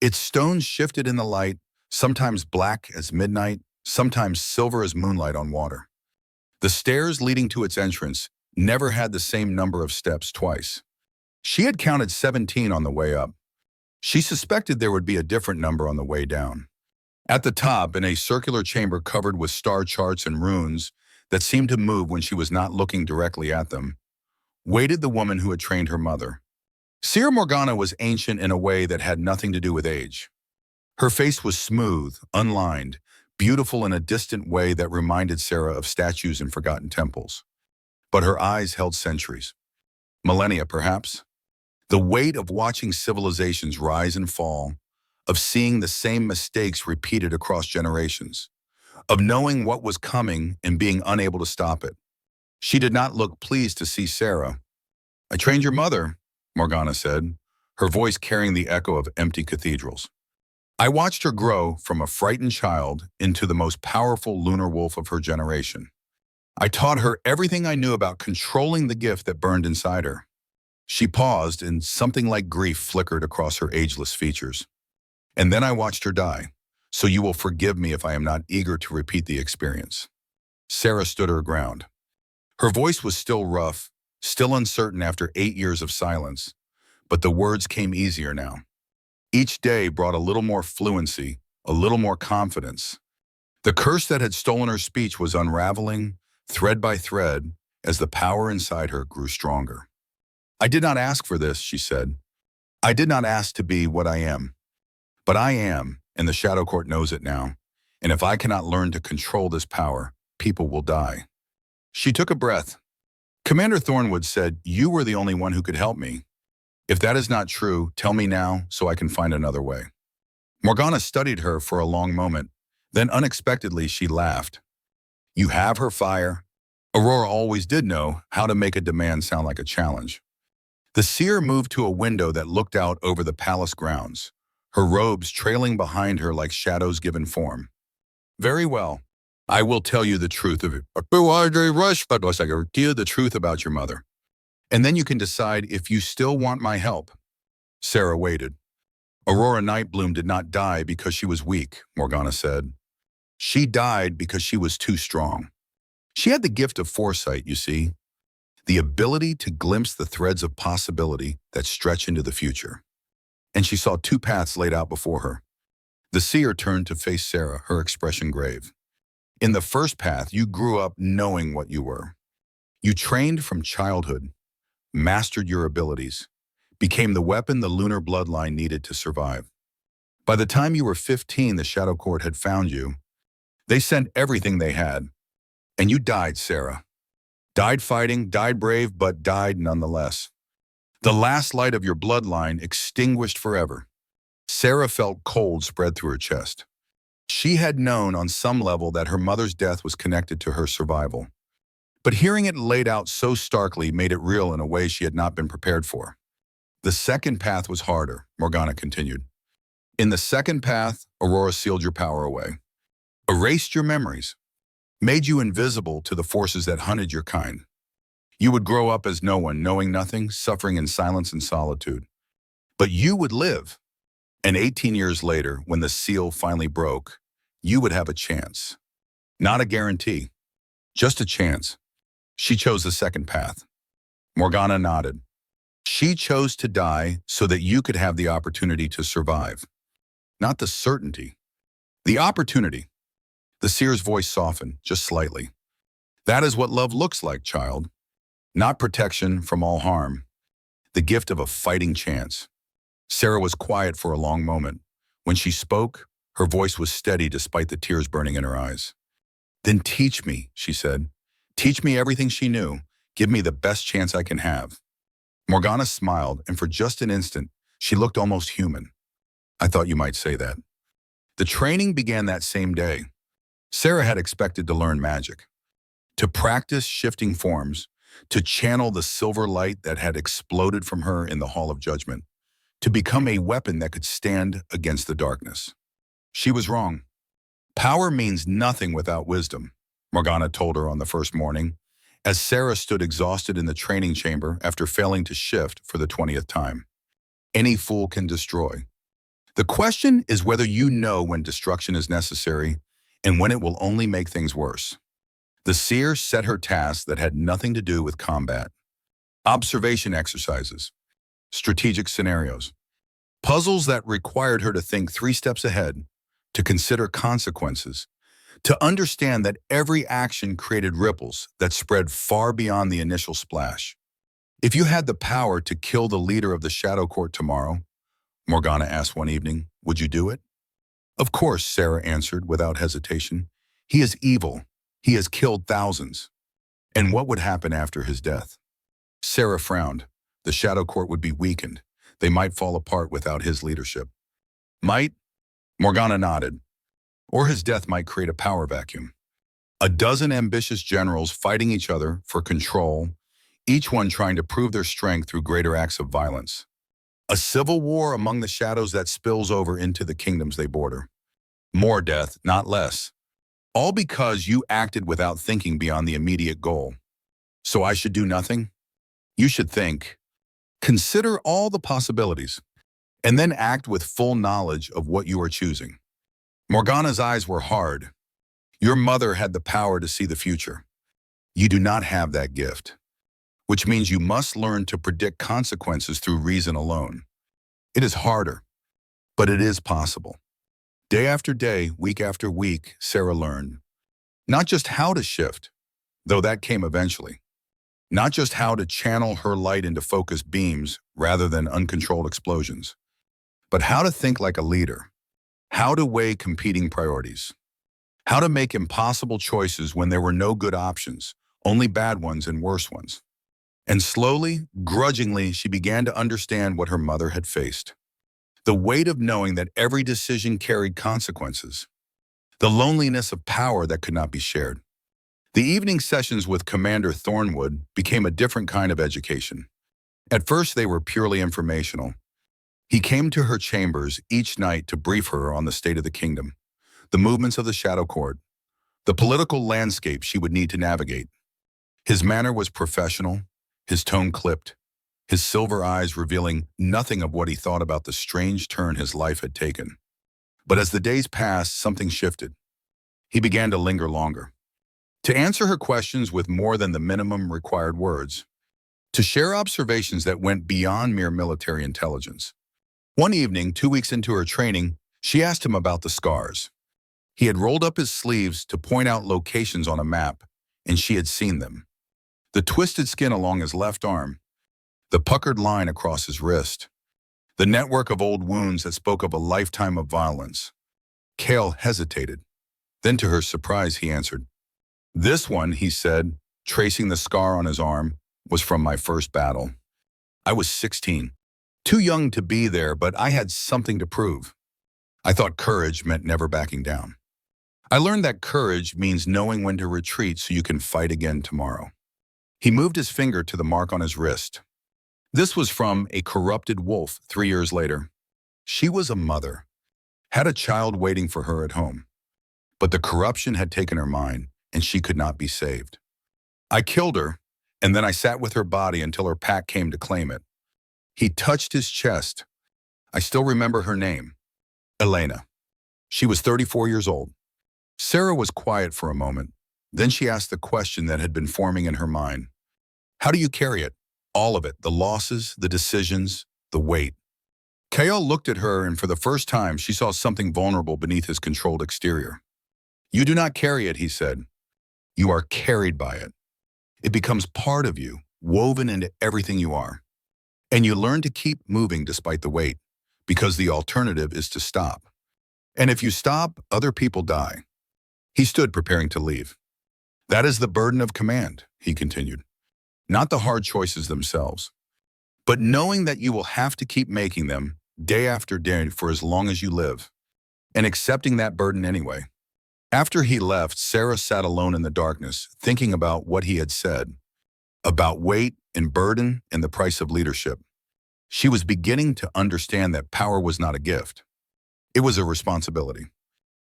Its stones shifted in the light, sometimes black as midnight, sometimes silver as moonlight on water. The stairs leading to its entrance never had the same number of steps twice. She had counted 17 on the way up. She suspected there would be a different number on the way down. At the top, in a circular chamber covered with star charts and runes that seemed to move when she was not looking directly at them, waited the woman who had trained her mother. Sierra Morgana was ancient in a way that had nothing to do with age. Her face was smooth, unlined, beautiful in a distant way that reminded Sarah of statues in forgotten temples. But her eyes held centuries. Millennia, perhaps. The weight of watching civilizations rise and fall, of seeing the same mistakes repeated across generations, of knowing what was coming and being unable to stop it. She did not look pleased to see Sarah. "I trained your mother," Morgana said, her voice carrying the echo of empty cathedrals. "I watched her grow from a frightened child into the most powerful lunar wolf of her generation. I taught her everything I knew about controlling the gift that burned inside her." She paused, and something like grief flickered across her ageless features. "And then I watched her die, so you will forgive me if I am not eager to repeat the experience." Sarah stood her ground. Her voice was still rough, still uncertain after 8 years of silence, but the words came easier now. Each day brought a little more fluency, a little more confidence. The curse that had stolen her speech was unraveling, thread by thread, as the power inside her grew stronger. "I did not ask for this," she said. "I did not ask to be what I am. But I am, and the Shadow Court knows it now. And if I cannot learn to control this power, people will die." She took a breath. "Commander Thornwood said you were the only one who could help me. If that is not true, tell me now so I can find another way. Morgana studied her for a long moment. Then unexpectedly she laughed. You have her fire. Aurora always did know how to make a demand sound like a challenge. The seer moved to a window that looked out over the palace grounds, her robes trailing behind her like shadows given form. Very well. I will tell you the truth of it. The truth about your mother. And then you can decide if you still want my help. Sarah waited. Aurora Nightbloom did not die because she was weak, Morgana said. She died because she was too strong. She had the gift of foresight, you see, the ability to glimpse the threads of possibility that stretch into the future. And she saw two paths laid out before her. The seer turned to face Sarah, her expression grave. In the first path, you grew up knowing what you were. You trained from childhood, mastered your abilities, became the weapon the lunar bloodline needed to survive. By the time you were 15, the Shadow Court had found you. They sent everything they had. And you died, Sarah. Died fighting, died brave, but died nonetheless. The last light of your bloodline extinguished forever. Sarah felt cold spread through her chest. She had known on some level that her mother's death was connected to her survival. But hearing it laid out so starkly made it real in a way she had not been prepared for. The second path was harder, Morgana continued. In the second path, Aurora sealed your power away, erased your memories, made you invisible to the forces that hunted your kind. You would grow up as no one, knowing nothing, suffering in silence and solitude. But you would live. And 18 years later, when the seal finally broke, you would have a chance. Not a guarantee, just a chance. She chose the second path. Morgana nodded. She chose to die so that you could have the opportunity to survive. Not the certainty, the opportunity. The seer's voice softened, just slightly. That is what love looks like, child. Not protection from all harm. The gift of a fighting chance. Sarah was quiet for a long moment. When she spoke, her voice was steady despite the tears burning in her eyes. Then teach me, she said. Teach me everything she knew. Give me the best chance I can have. Morgana smiled, and for just an instant, she looked almost human. I thought you might say that. The training began that same day. Sarah had expected to learn magic, to practice shifting forms, to channel the silver light that had exploded from her in the Hall of Judgment, to become a weapon that could stand against the darkness. She was wrong. Power means nothing without wisdom, Morgana told her on the first morning, as Sarah stood exhausted in the training chamber after failing to shift for the 20th time. Any fool can destroy. The question is whether you know when destruction is necessary and when it will only make things worse. The seer set her tasks that had nothing to do with combat. Observation exercises, strategic scenarios, puzzles that required her to think 3 steps ahead, to consider consequences, to understand that every action created ripples that spread far beyond the initial splash. If you had the power to kill the leader of the Shadow Court tomorrow, Morgana asked one evening, would you do it? Of course, Sarah answered without hesitation. He is evil. He has killed thousands. And what would happen after his death? Sarah frowned. The Shadow Court would be weakened. They might fall apart without his leadership. Might? Morgana nodded. Or his death might create a power vacuum. A dozen ambitious generals fighting each other for control, each one trying to prove their strength through greater acts of violence. A civil war among the shadows that spills over into the kingdoms they border. More death, not less. All because you acted without thinking beyond the immediate goal. So I should do nothing? You should think. Consider all the possibilities, and then act with full knowledge of what you are choosing. Morgana's eyes were hard. Your mother had the power to see the future. You do not have that gift, which means you must learn to predict consequences through reason alone. It is harder, but it is possible. Day after day, week after week, Sarah learned not just how to shift, though that came eventually, not just how to channel her light into focused beams rather than uncontrolled explosions, but how to think like a leader, how to weigh competing priorities, how to make impossible choices when there were no good options, only bad ones and worse ones. And slowly, grudgingly, she began to understand what her mother had faced. The weight of knowing that every decision carried consequences. The loneliness of power that could not be shared. The evening sessions with Commander Thornwood became a different kind of education. At first, they were purely informational. He came to her chambers each night to brief her on the state of the kingdom, the movements of the Shadow Court, the political landscape she would need to navigate. His manner was professional, his tone clipped, his silver eyes revealing nothing of what he thought about the strange turn his life had taken. But as the days passed, something shifted. He began to linger longer, to answer her questions with more than the minimum required words, to share observations that went beyond mere military intelligence. One evening, 2 weeks into her training, she asked him about the scars. He had rolled up his sleeves to point out locations on a map, and she had seen them. The twisted skin along his left arm, the puckered line across his wrist, the network of old wounds that spoke of a lifetime of violence. Kael hesitated. Then to her surprise, he answered. "This one," he said, tracing the scar on his arm, "was from my first battle. I was 16, too young to be there, but I had something to prove. I thought courage meant never backing down. I learned that courage means knowing when to retreat so you can fight again tomorrow." He moved his finger to the mark on his wrist. This was from a corrupted wolf 3 years later. She was a mother, had a child waiting for her at home. But the corruption had taken her mind, and she could not be saved. "I killed her, and then I sat with her body until her pack came to claim it." He touched his chest. "I still remember her name, Elena. She was 34 years old." Sarah was quiet for a moment. Then she asked the question that had been forming in her mind. "How do you carry it? All of it, the losses, the decisions, the weight." Kael looked at her, and for the first time, she saw something vulnerable beneath his controlled exterior. "You do not carry it," he said. "You are carried by it. It becomes part of you, woven into everything you are. And you learn to keep moving despite the weight, because the alternative is to stop. And if you stop, other people die." He stood preparing to leave. "That is the burden of command," he continued. "Not the hard choices themselves, but knowing that you will have to keep making them day after day for as long as you live, and accepting that burden anyway." After he left, Sarah sat alone in the darkness, thinking about what he had said, about weight and burden and the price of leadership. She was beginning to understand that power was not a gift. It was a responsibility.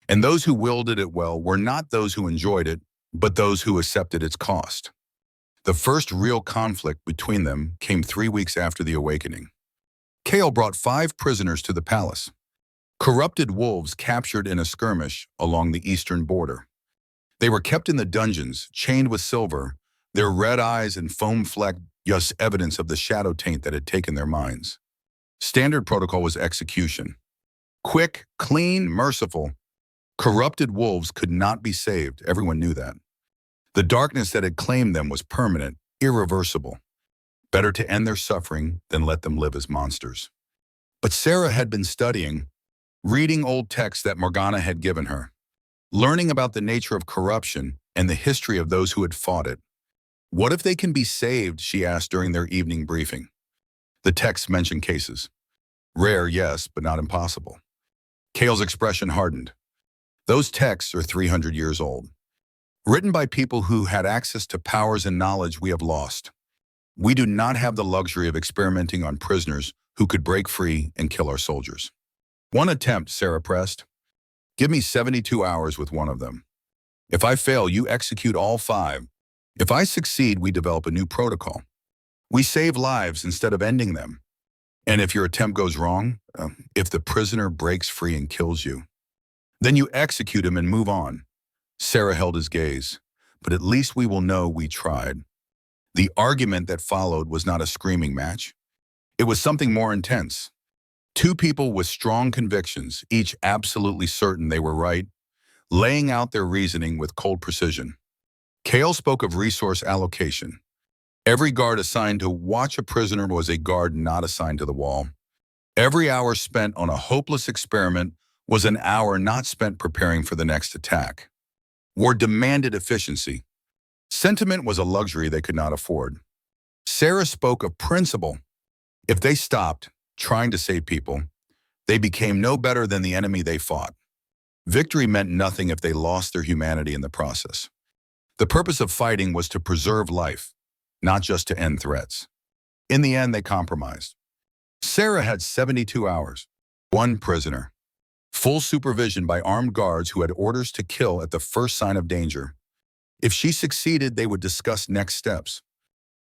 And those who wielded it well were not those who enjoyed it, but those who accepted its cost. The first real conflict between them came 3 weeks after the awakening. Kael brought 5 prisoners to the palace, corrupted wolves captured in a skirmish along the eastern border. They were kept in the dungeons, chained with silver, their red eyes and foam-flecked just evidence of the shadow taint that had taken their minds. Standard protocol was execution. Quick, clean, merciful. Corrupted wolves could not be saved, everyone knew that. The darkness that had claimed them was permanent, irreversible. Better to end their suffering than let them live as monsters. But Sarah had been studying, reading old texts that Morgana had given her, learning about the nature of corruption and the history of those who had fought it. "What if they can be saved?" she asked during their evening briefing. The texts mentioned cases. Rare, yes, but not impossible. Kael's expression hardened. Those texts are 300 years old, written by people who had access to powers and knowledge we have lost. We do not have the luxury of experimenting on prisoners who could break free and kill our soldiers. "One attempt," Sarah pressed. "Give me 72 hours with one of them. If I fail, you execute all 5. If I succeed, we develop a new protocol. We save lives instead of ending them. And if your attempt goes wrong, if the prisoner breaks free and kills you, then you execute him and move on." Sarah held his gaze. "But at least we will know we tried." The argument that followed was not a screaming match. It was something more intense. 2 people with strong convictions, each absolutely certain they were right, laying out their reasoning with cold precision. Kael spoke of resource allocation. Every guard assigned to watch a prisoner was a guard not assigned to the wall. Every hour spent on a hopeless experiment was an hour not spent preparing for the next attack. War demanded efficiency. Sentiment was a luxury they could not afford. Sarah spoke of principle. If they stopped trying to save people, they became no better than the enemy they fought. Victory meant nothing if they lost their humanity in the process. The purpose of fighting was to preserve life, not just to end threats. In the end, they compromised. Sarah had 72 hours, one prisoner, full supervision by armed guards who had orders to kill at the first sign of danger. If she succeeded, they would discuss next steps.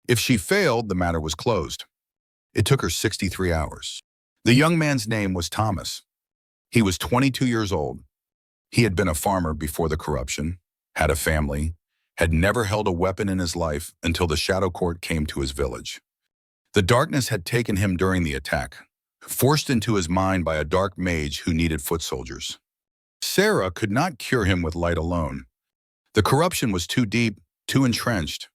If she failed, the matter was closed. It took her 63 hours. The young man's name was Thomas. He was 22 years old. He had been a farmer before the corruption, had a family, had never held a weapon in his life until the Shadow Court came to his village. The darkness had taken him during the attack, forced into his mind by a dark mage who needed foot soldiers. Sarah could not cure him with light alone. The corruption was too deep, too entrenched.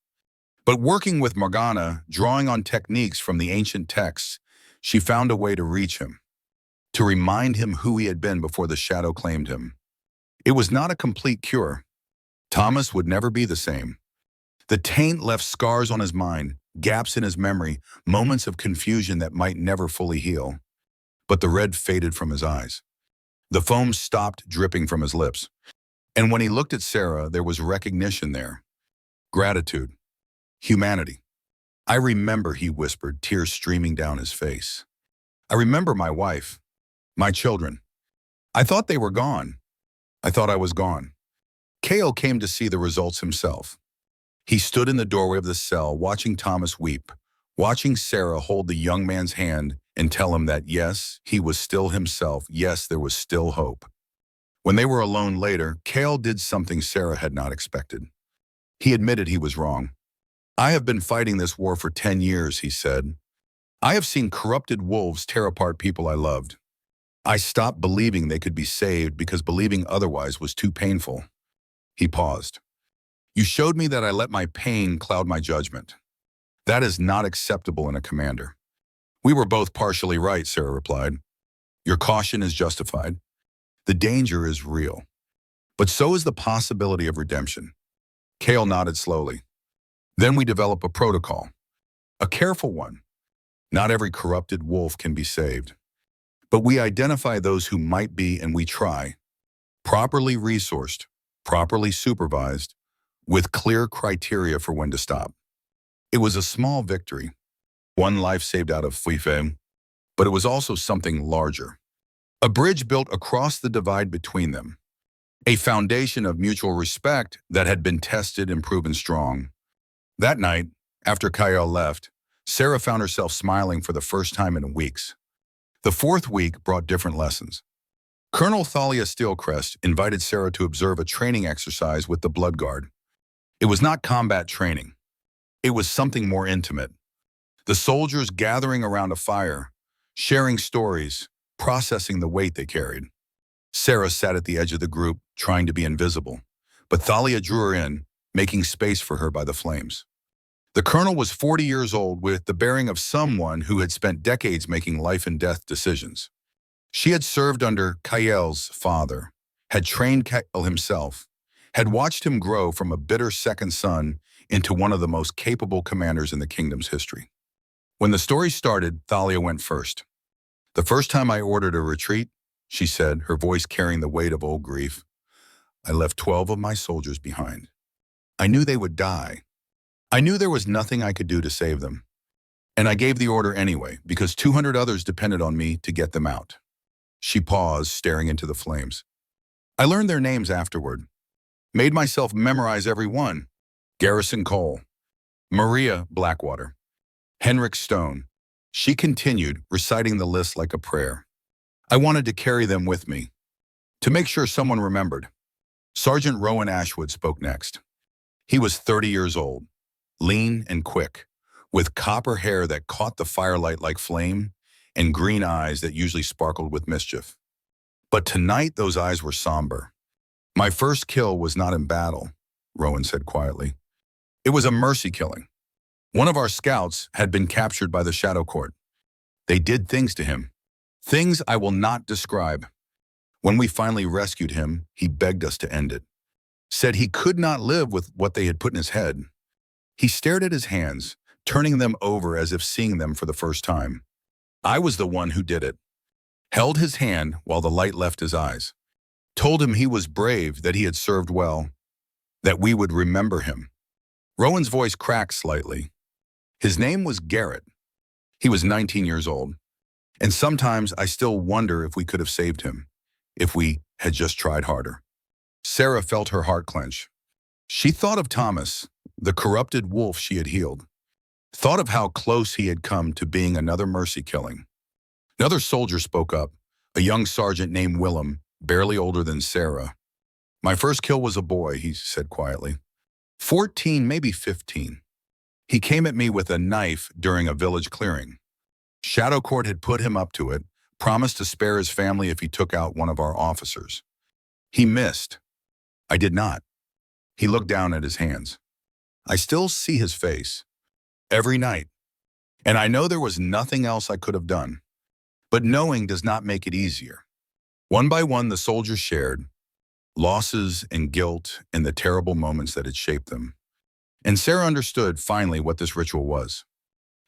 But working with Morgana, drawing on techniques from the ancient texts, she found a way to reach him, to remind him who he had been before the shadow claimed him. It was not a complete cure. Thomas would never be the same. The taint left scars on his mind, gaps in his memory, moments of confusion that might never fully heal. But the red faded from his eyes. The foam stopped dripping from his lips. And when he looked at Sarah, there was recognition there. Gratitude. Humanity. I remember, he whispered, tears streaming down his face. I remember my wife, my children. I thought they were gone. I thought I was gone. Kael came to see the results himself. He stood in the doorway of the cell, watching Thomas weep, watching Sarah hold the young man's hand and tell him that yes, he was still himself, yes, there was still hope. When they were alone later, Kael did something Sarah had not expected. He admitted he was wrong. I have been fighting this war for 10 years, he said. I have seen corrupted wolves tear apart people I loved. I stopped believing they could be saved because believing otherwise was too painful. He paused. You showed me that I let my pain cloud my judgment. That is not acceptable in a commander. We were both partially right, Sarah replied. Your caution is justified. The danger is real. But so is the possibility of redemption. Kael nodded slowly. Then we develop a protocol. A careful one. Not every corrupted wolf can be saved. But we identify those who might be, and we try. Properly resourced, properly supervised, with clear criteria for when to stop. It was a small victory, one life saved out of Fuifei, but it was also something larger. A bridge built across the divide between them. A foundation of mutual respect that had been tested and proven strong. That night, after Kael left, Sarah found herself smiling for the first time in weeks. The fourth week brought different lessons. Colonel Thalia Steelcrest invited Sarah to observe a training exercise with the Blood Guard. It was not combat training. It was something more intimate. The soldiers gathering around a fire, sharing stories, processing the weight they carried. Sarah sat at the edge of the group, trying to be invisible, but Thalia drew her in, making space for her by the flames. The colonel was 40 years old with the bearing of someone who had spent decades making life and death decisions. She had served under Kael's father, had trained Kael himself, had watched him grow from a bitter second son into one of the most capable commanders in the kingdom's history. When the story started, Thalia went first. The first time I ordered a retreat, she said, her voice carrying the weight of old grief, I left 12 of my soldiers behind. I knew they would die. I knew there was nothing I could do to save them. And I gave the order anyway, because 200 others depended on me to get them out. She paused, staring into the flames. I learned their names afterward. Made myself memorize every one. Garrison Cole, Maria Blackwater, Henrik Stone. She continued, reciting the list like a prayer. I wanted to carry them with me, to make sure someone remembered. Sergeant Rowan Ashwood spoke next. He was 30 years old, lean and quick, with copper hair that caught the firelight like flame and green eyes that usually sparkled with mischief. But tonight those eyes were somber. My first kill was not in battle, Rowan said quietly. It was a mercy killing. One of our scouts had been captured by the Shadow Court. They did things to him, things I will not describe. When we finally rescued him, he begged us to end it. Said he could not live with what they had put in his head. He stared at his hands, turning them over as if seeing them for the first time. I was the one who did it. Held his hand while the light left his eyes. Told him he was brave, that he had served well, that we would remember him. Rowan's voice cracked slightly. His name was Garrett. He was 19 years old. And sometimes I still wonder if we could have saved him, if we had just tried harder. Sarah felt her heart clench. She thought of Thomas, the corrupted wolf she had healed. Thought of how close he had come to being another mercy killing. Another soldier spoke up, a young sergeant named Willem, barely older than Sarah. My first kill was a boy, he said quietly. 14, maybe 15. He came at me with a knife during a village clearing. Shadow Court had put him up to it, promised to spare his family if he took out one of our officers. He missed. I did not. He looked down at his hands. I still see his face. Every night. And I know there was nothing else I could have done. But knowing does not make it easier. One by one, the soldiers shared losses and guilt and the terrible moments that had shaped them. And Sarah understood finally what this ritual was.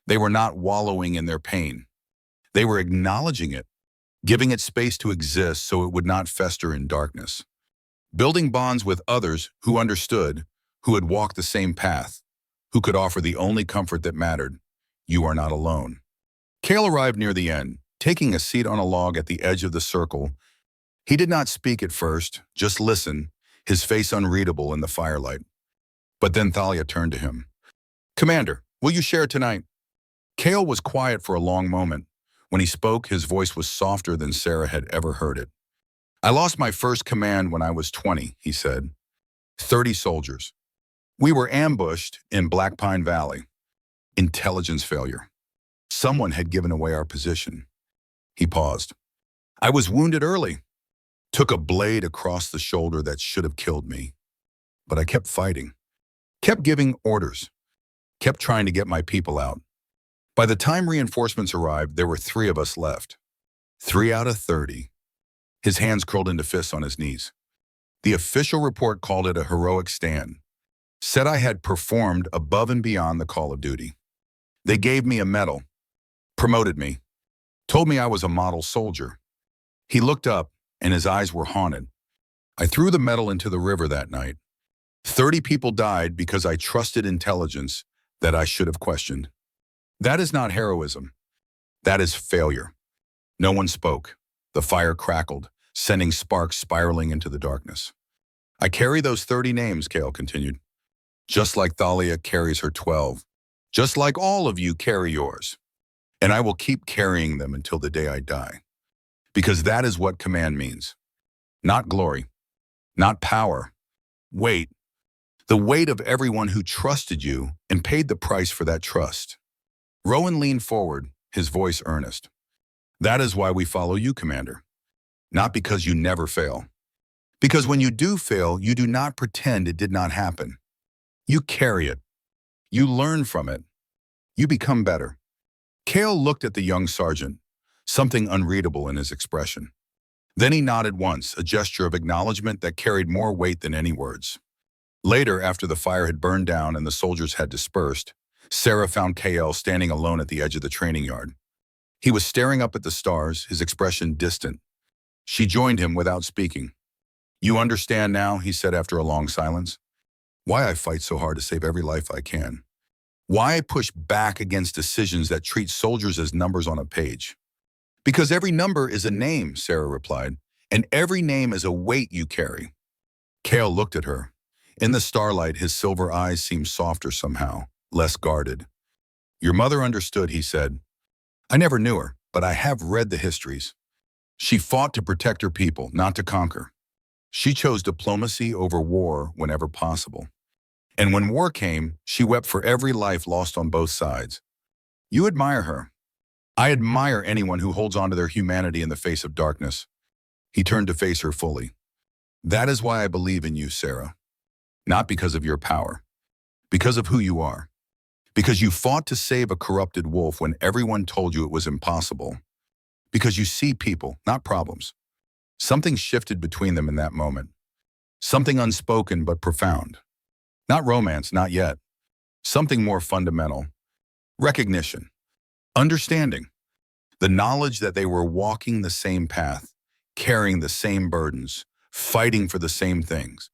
They were not wallowing in their pain. They were acknowledging it, giving it space to exist so it would not fester in darkness. Building bonds with others who understood, who had walked the same path, who could offer the only comfort that mattered. You are not alone. Kael arrived near the end, taking a seat on a log at the edge of the circle. He did not speak at first, just listen, his face unreadable in the firelight. But then Thalia turned to him. Commander, will you share tonight? Kael was quiet for a long moment. When he spoke, his voice was softer than Sarah had ever heard it. I lost my first command when I was 20, he said. 30 soldiers. We were ambushed in Black Pine Valley. Intelligence failure. Someone had given away our position. He paused. I was wounded early. Took a blade across the shoulder that should have killed me. But I kept fighting. Kept giving orders. Kept trying to get my people out. By the time reinforcements arrived, there were 3 of us left. 3 out of 30. His hands curled into fists on his knees. The official report called it a heroic stand. Said I had performed above and beyond the call of duty. They gave me a medal. Promoted me. Told me I was a model soldier. He looked up, and his eyes were haunted. I threw the medal into the river that night. 30 people died because I trusted intelligence that I should have questioned. That is not heroism. That is failure. No one spoke. The fire crackled, sending sparks spiraling into the darkness. I carry those 30 names, Kael continued. Just like Thalia carries her 12. Just like all of you carry yours. And I will keep carrying them until the day I die. Because that is what command means. Not glory. Not power. Weight. The weight of everyone who trusted you and paid the price for that trust. Rowan leaned forward, his voice earnest. That is why we follow you, Commander. Not because you never fail. Because when you do fail, you do not pretend it did not happen. You carry it. You learn from it. You become better. Kael looked at the young sergeant, something unreadable in his expression. Then he nodded once, a gesture of acknowledgement that carried more weight than any words. Later, after the fire had burned down and the soldiers had dispersed, Sarah found Kael standing alone at the edge of the training yard. He was staring up at the stars, his expression distant. She joined him without speaking. You understand now, he said after a long silence, why I fight so hard to save every life I can. Why I push back against decisions that treat soldiers as numbers on a page. Because every number is a name, Sarah replied, and every name is a weight you carry. Kael looked at her. In the starlight, his silver eyes seemed softer somehow, less guarded. Your mother understood, he said. I never knew her, but I have read the histories. She fought to protect her people, not to conquer. She chose diplomacy over war whenever possible. And when war came, she wept for every life lost on both sides. You admire her. I admire anyone who holds on to their humanity in the face of darkness. He turned to face her fully. That is why I believe in you, Sarah. Not because of your power. Because of who you are. Because you fought to save a corrupted wolf when everyone told you it was impossible. Because you see people, not problems. Something shifted between them in that moment. Something unspoken but profound. Not romance, not yet. Something more fundamental. Recognition. Understanding. The knowledge that they were walking the same path, carrying the same burdens, fighting for the same things.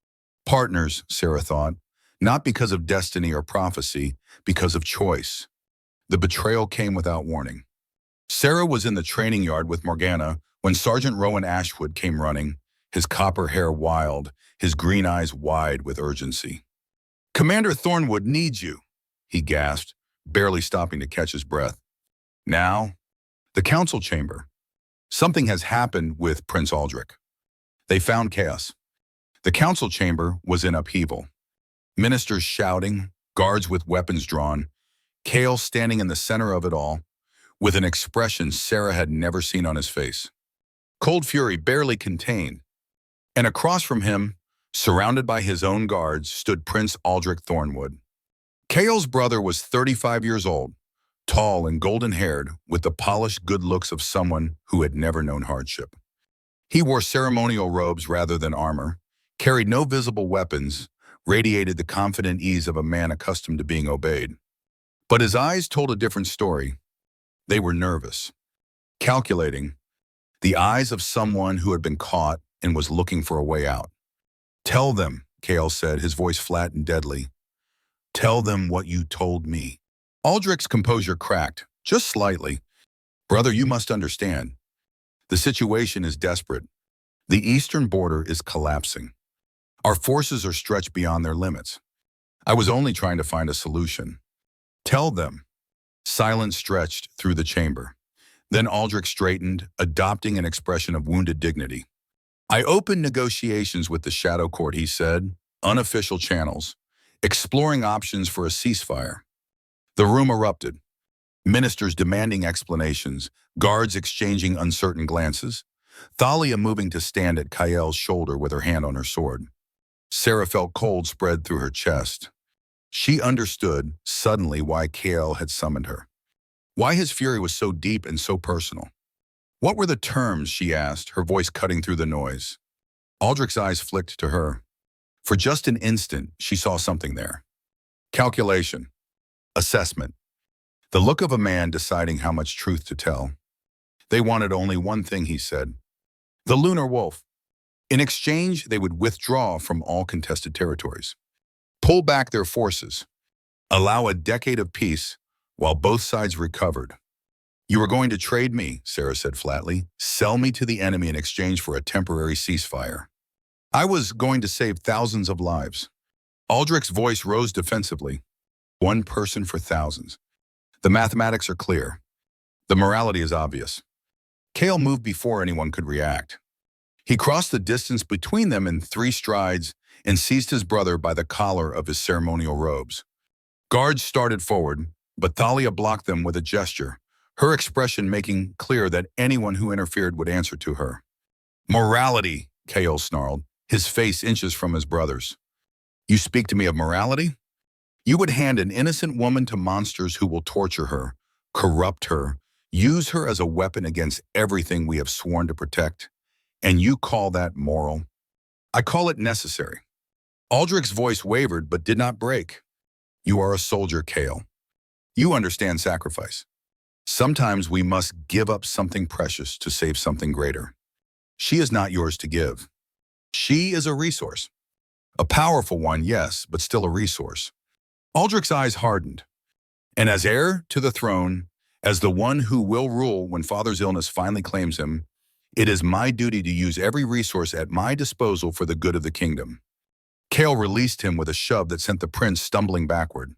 Partners, Sarah thought, not because of destiny or prophecy, because of choice. The betrayal came without warning. Sarah was in the training yard with Morgana when Sergeant Rowan Ashwood came running, his copper hair wild, his green eyes wide with urgency. "Commander Thornwood needs you," he gasped, barely stopping to catch his breath. Now, the council chamber. Something has happened with Prince Aldrich. They found chaos. The council chamber was in upheaval. Ministers shouting, guards with weapons drawn, Kael standing in the center of it all, with an expression Sarah had never seen on his face. Cold fury barely contained. And across from him, surrounded by his own guards, stood Prince Aldrich Thornwood. Kael's brother was 35 years old, tall and golden-haired, with the polished good looks of someone who had never known hardship. He wore ceremonial robes rather than armor, carried no visible weapons, radiated the confident ease of a man accustomed to being obeyed. But his eyes told a different story. They were nervous, calculating, the eyes of someone who had been caught and was looking for a way out. "Tell them," Kael said, his voice flat and deadly. "Tell them what you told me." Aldrich's composure cracked, just slightly. "Brother, you must understand. The situation is desperate. The eastern border is collapsing. Our forces are stretched beyond their limits. I was only trying to find a solution. Tell them." Silence stretched through the chamber. Then Aldrich straightened, adopting an expression of wounded dignity. "I opened negotiations with the Shadow Court," he said, "unofficial channels, exploring options for a ceasefire." The room erupted. Ministers demanding explanations, guards exchanging uncertain glances, Thalia moving to stand at Kael's shoulder with her hand on her sword. Sarah felt cold spread through her chest. She understood, suddenly, why Kael had summoned her. Why his fury was so deep and so personal. "What were the terms?" she asked, her voice cutting through the noise. Aldrich's eyes flicked to her. For just an instant, she saw something there. Calculation. Assessment. The look of a man deciding how much truth to tell. They wanted only one thing, he said. The Lunar Wolf. In exchange, they would withdraw from all contested territories. Pull back their forces. Allow a decade of peace while both sides recovered. "You are going to trade me," Sarah said flatly. "Sell me to the enemy in exchange for a temporary ceasefire." "I was going to save thousands of lives." Aldrich's voice rose defensively. "One person for thousands. The mathematics are clear. The morality is obvious." Kael moved before anyone could react. He crossed the distance between them in 3 strides and seized his brother by the collar of his ceremonial robes. Guards started forward, but Thalia blocked them with a gesture, her expression making clear that anyone who interfered would answer to her. "Morality," Kael snarled, his face inches from his brother's. "You speak to me of morality? You would hand an innocent woman to monsters who will torture her, corrupt her, use her as a weapon against everything we have sworn to protect, and you call that moral? I call it necessary." Aldrich's voice wavered but did not break. "You are a soldier, Kael. You understand sacrifice. Sometimes we must give up something precious to save something greater. She is not yours to give. She is a resource. A powerful one, yes, but still a resource." Aldrich's eyes hardened. "And as heir to the throne, as the one who will rule when father's illness finally claims him, it is my duty to use every resource at my disposal for the good of the kingdom." Kael released him with a shove that sent the prince stumbling backward.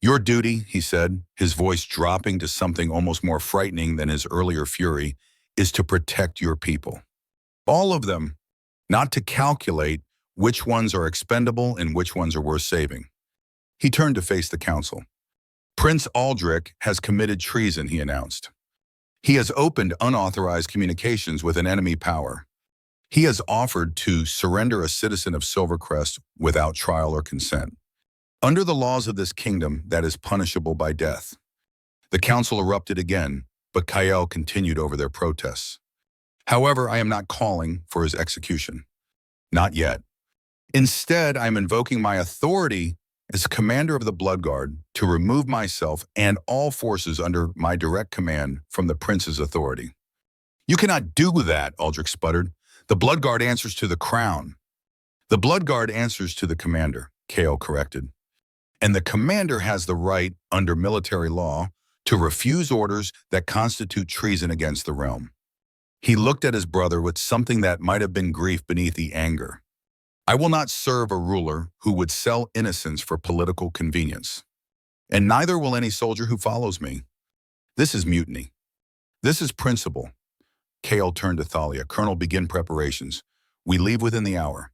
"Your duty," he said, his voice dropping to something almost more frightening than his earlier fury, "is to protect your people. All of them, not to calculate which ones are expendable and which ones are worth saving." He turned to face the council. "Prince Aldrich has committed treason," he announced. "He has opened unauthorized communications with an enemy power. He has offered to surrender a citizen of Silvercrest without trial or consent. Under the laws of this kingdom, that is punishable by death." The council erupted again, but Kael continued over their protests. "However, I am not calling for his execution. Not yet. Instead, I am invoking my authority as commander of the Blood Guard to remove myself and all forces under my direct command from the prince's authority. You cannot do that, Aldrich sputtered. The Blood Guard answers to the crown. The Blood Guard answers to the commander, Kael corrected. And the commander has the right, under military law, to refuse orders that constitute treason against the realm. He looked at his brother with something that might have been grief beneath the anger. I will not serve a ruler who would sell innocence for political convenience. And neither will any soldier who follows me. This is mutiny. This is principle. Kael turned to Thalia. Colonel, begin preparations. We leave within the hour.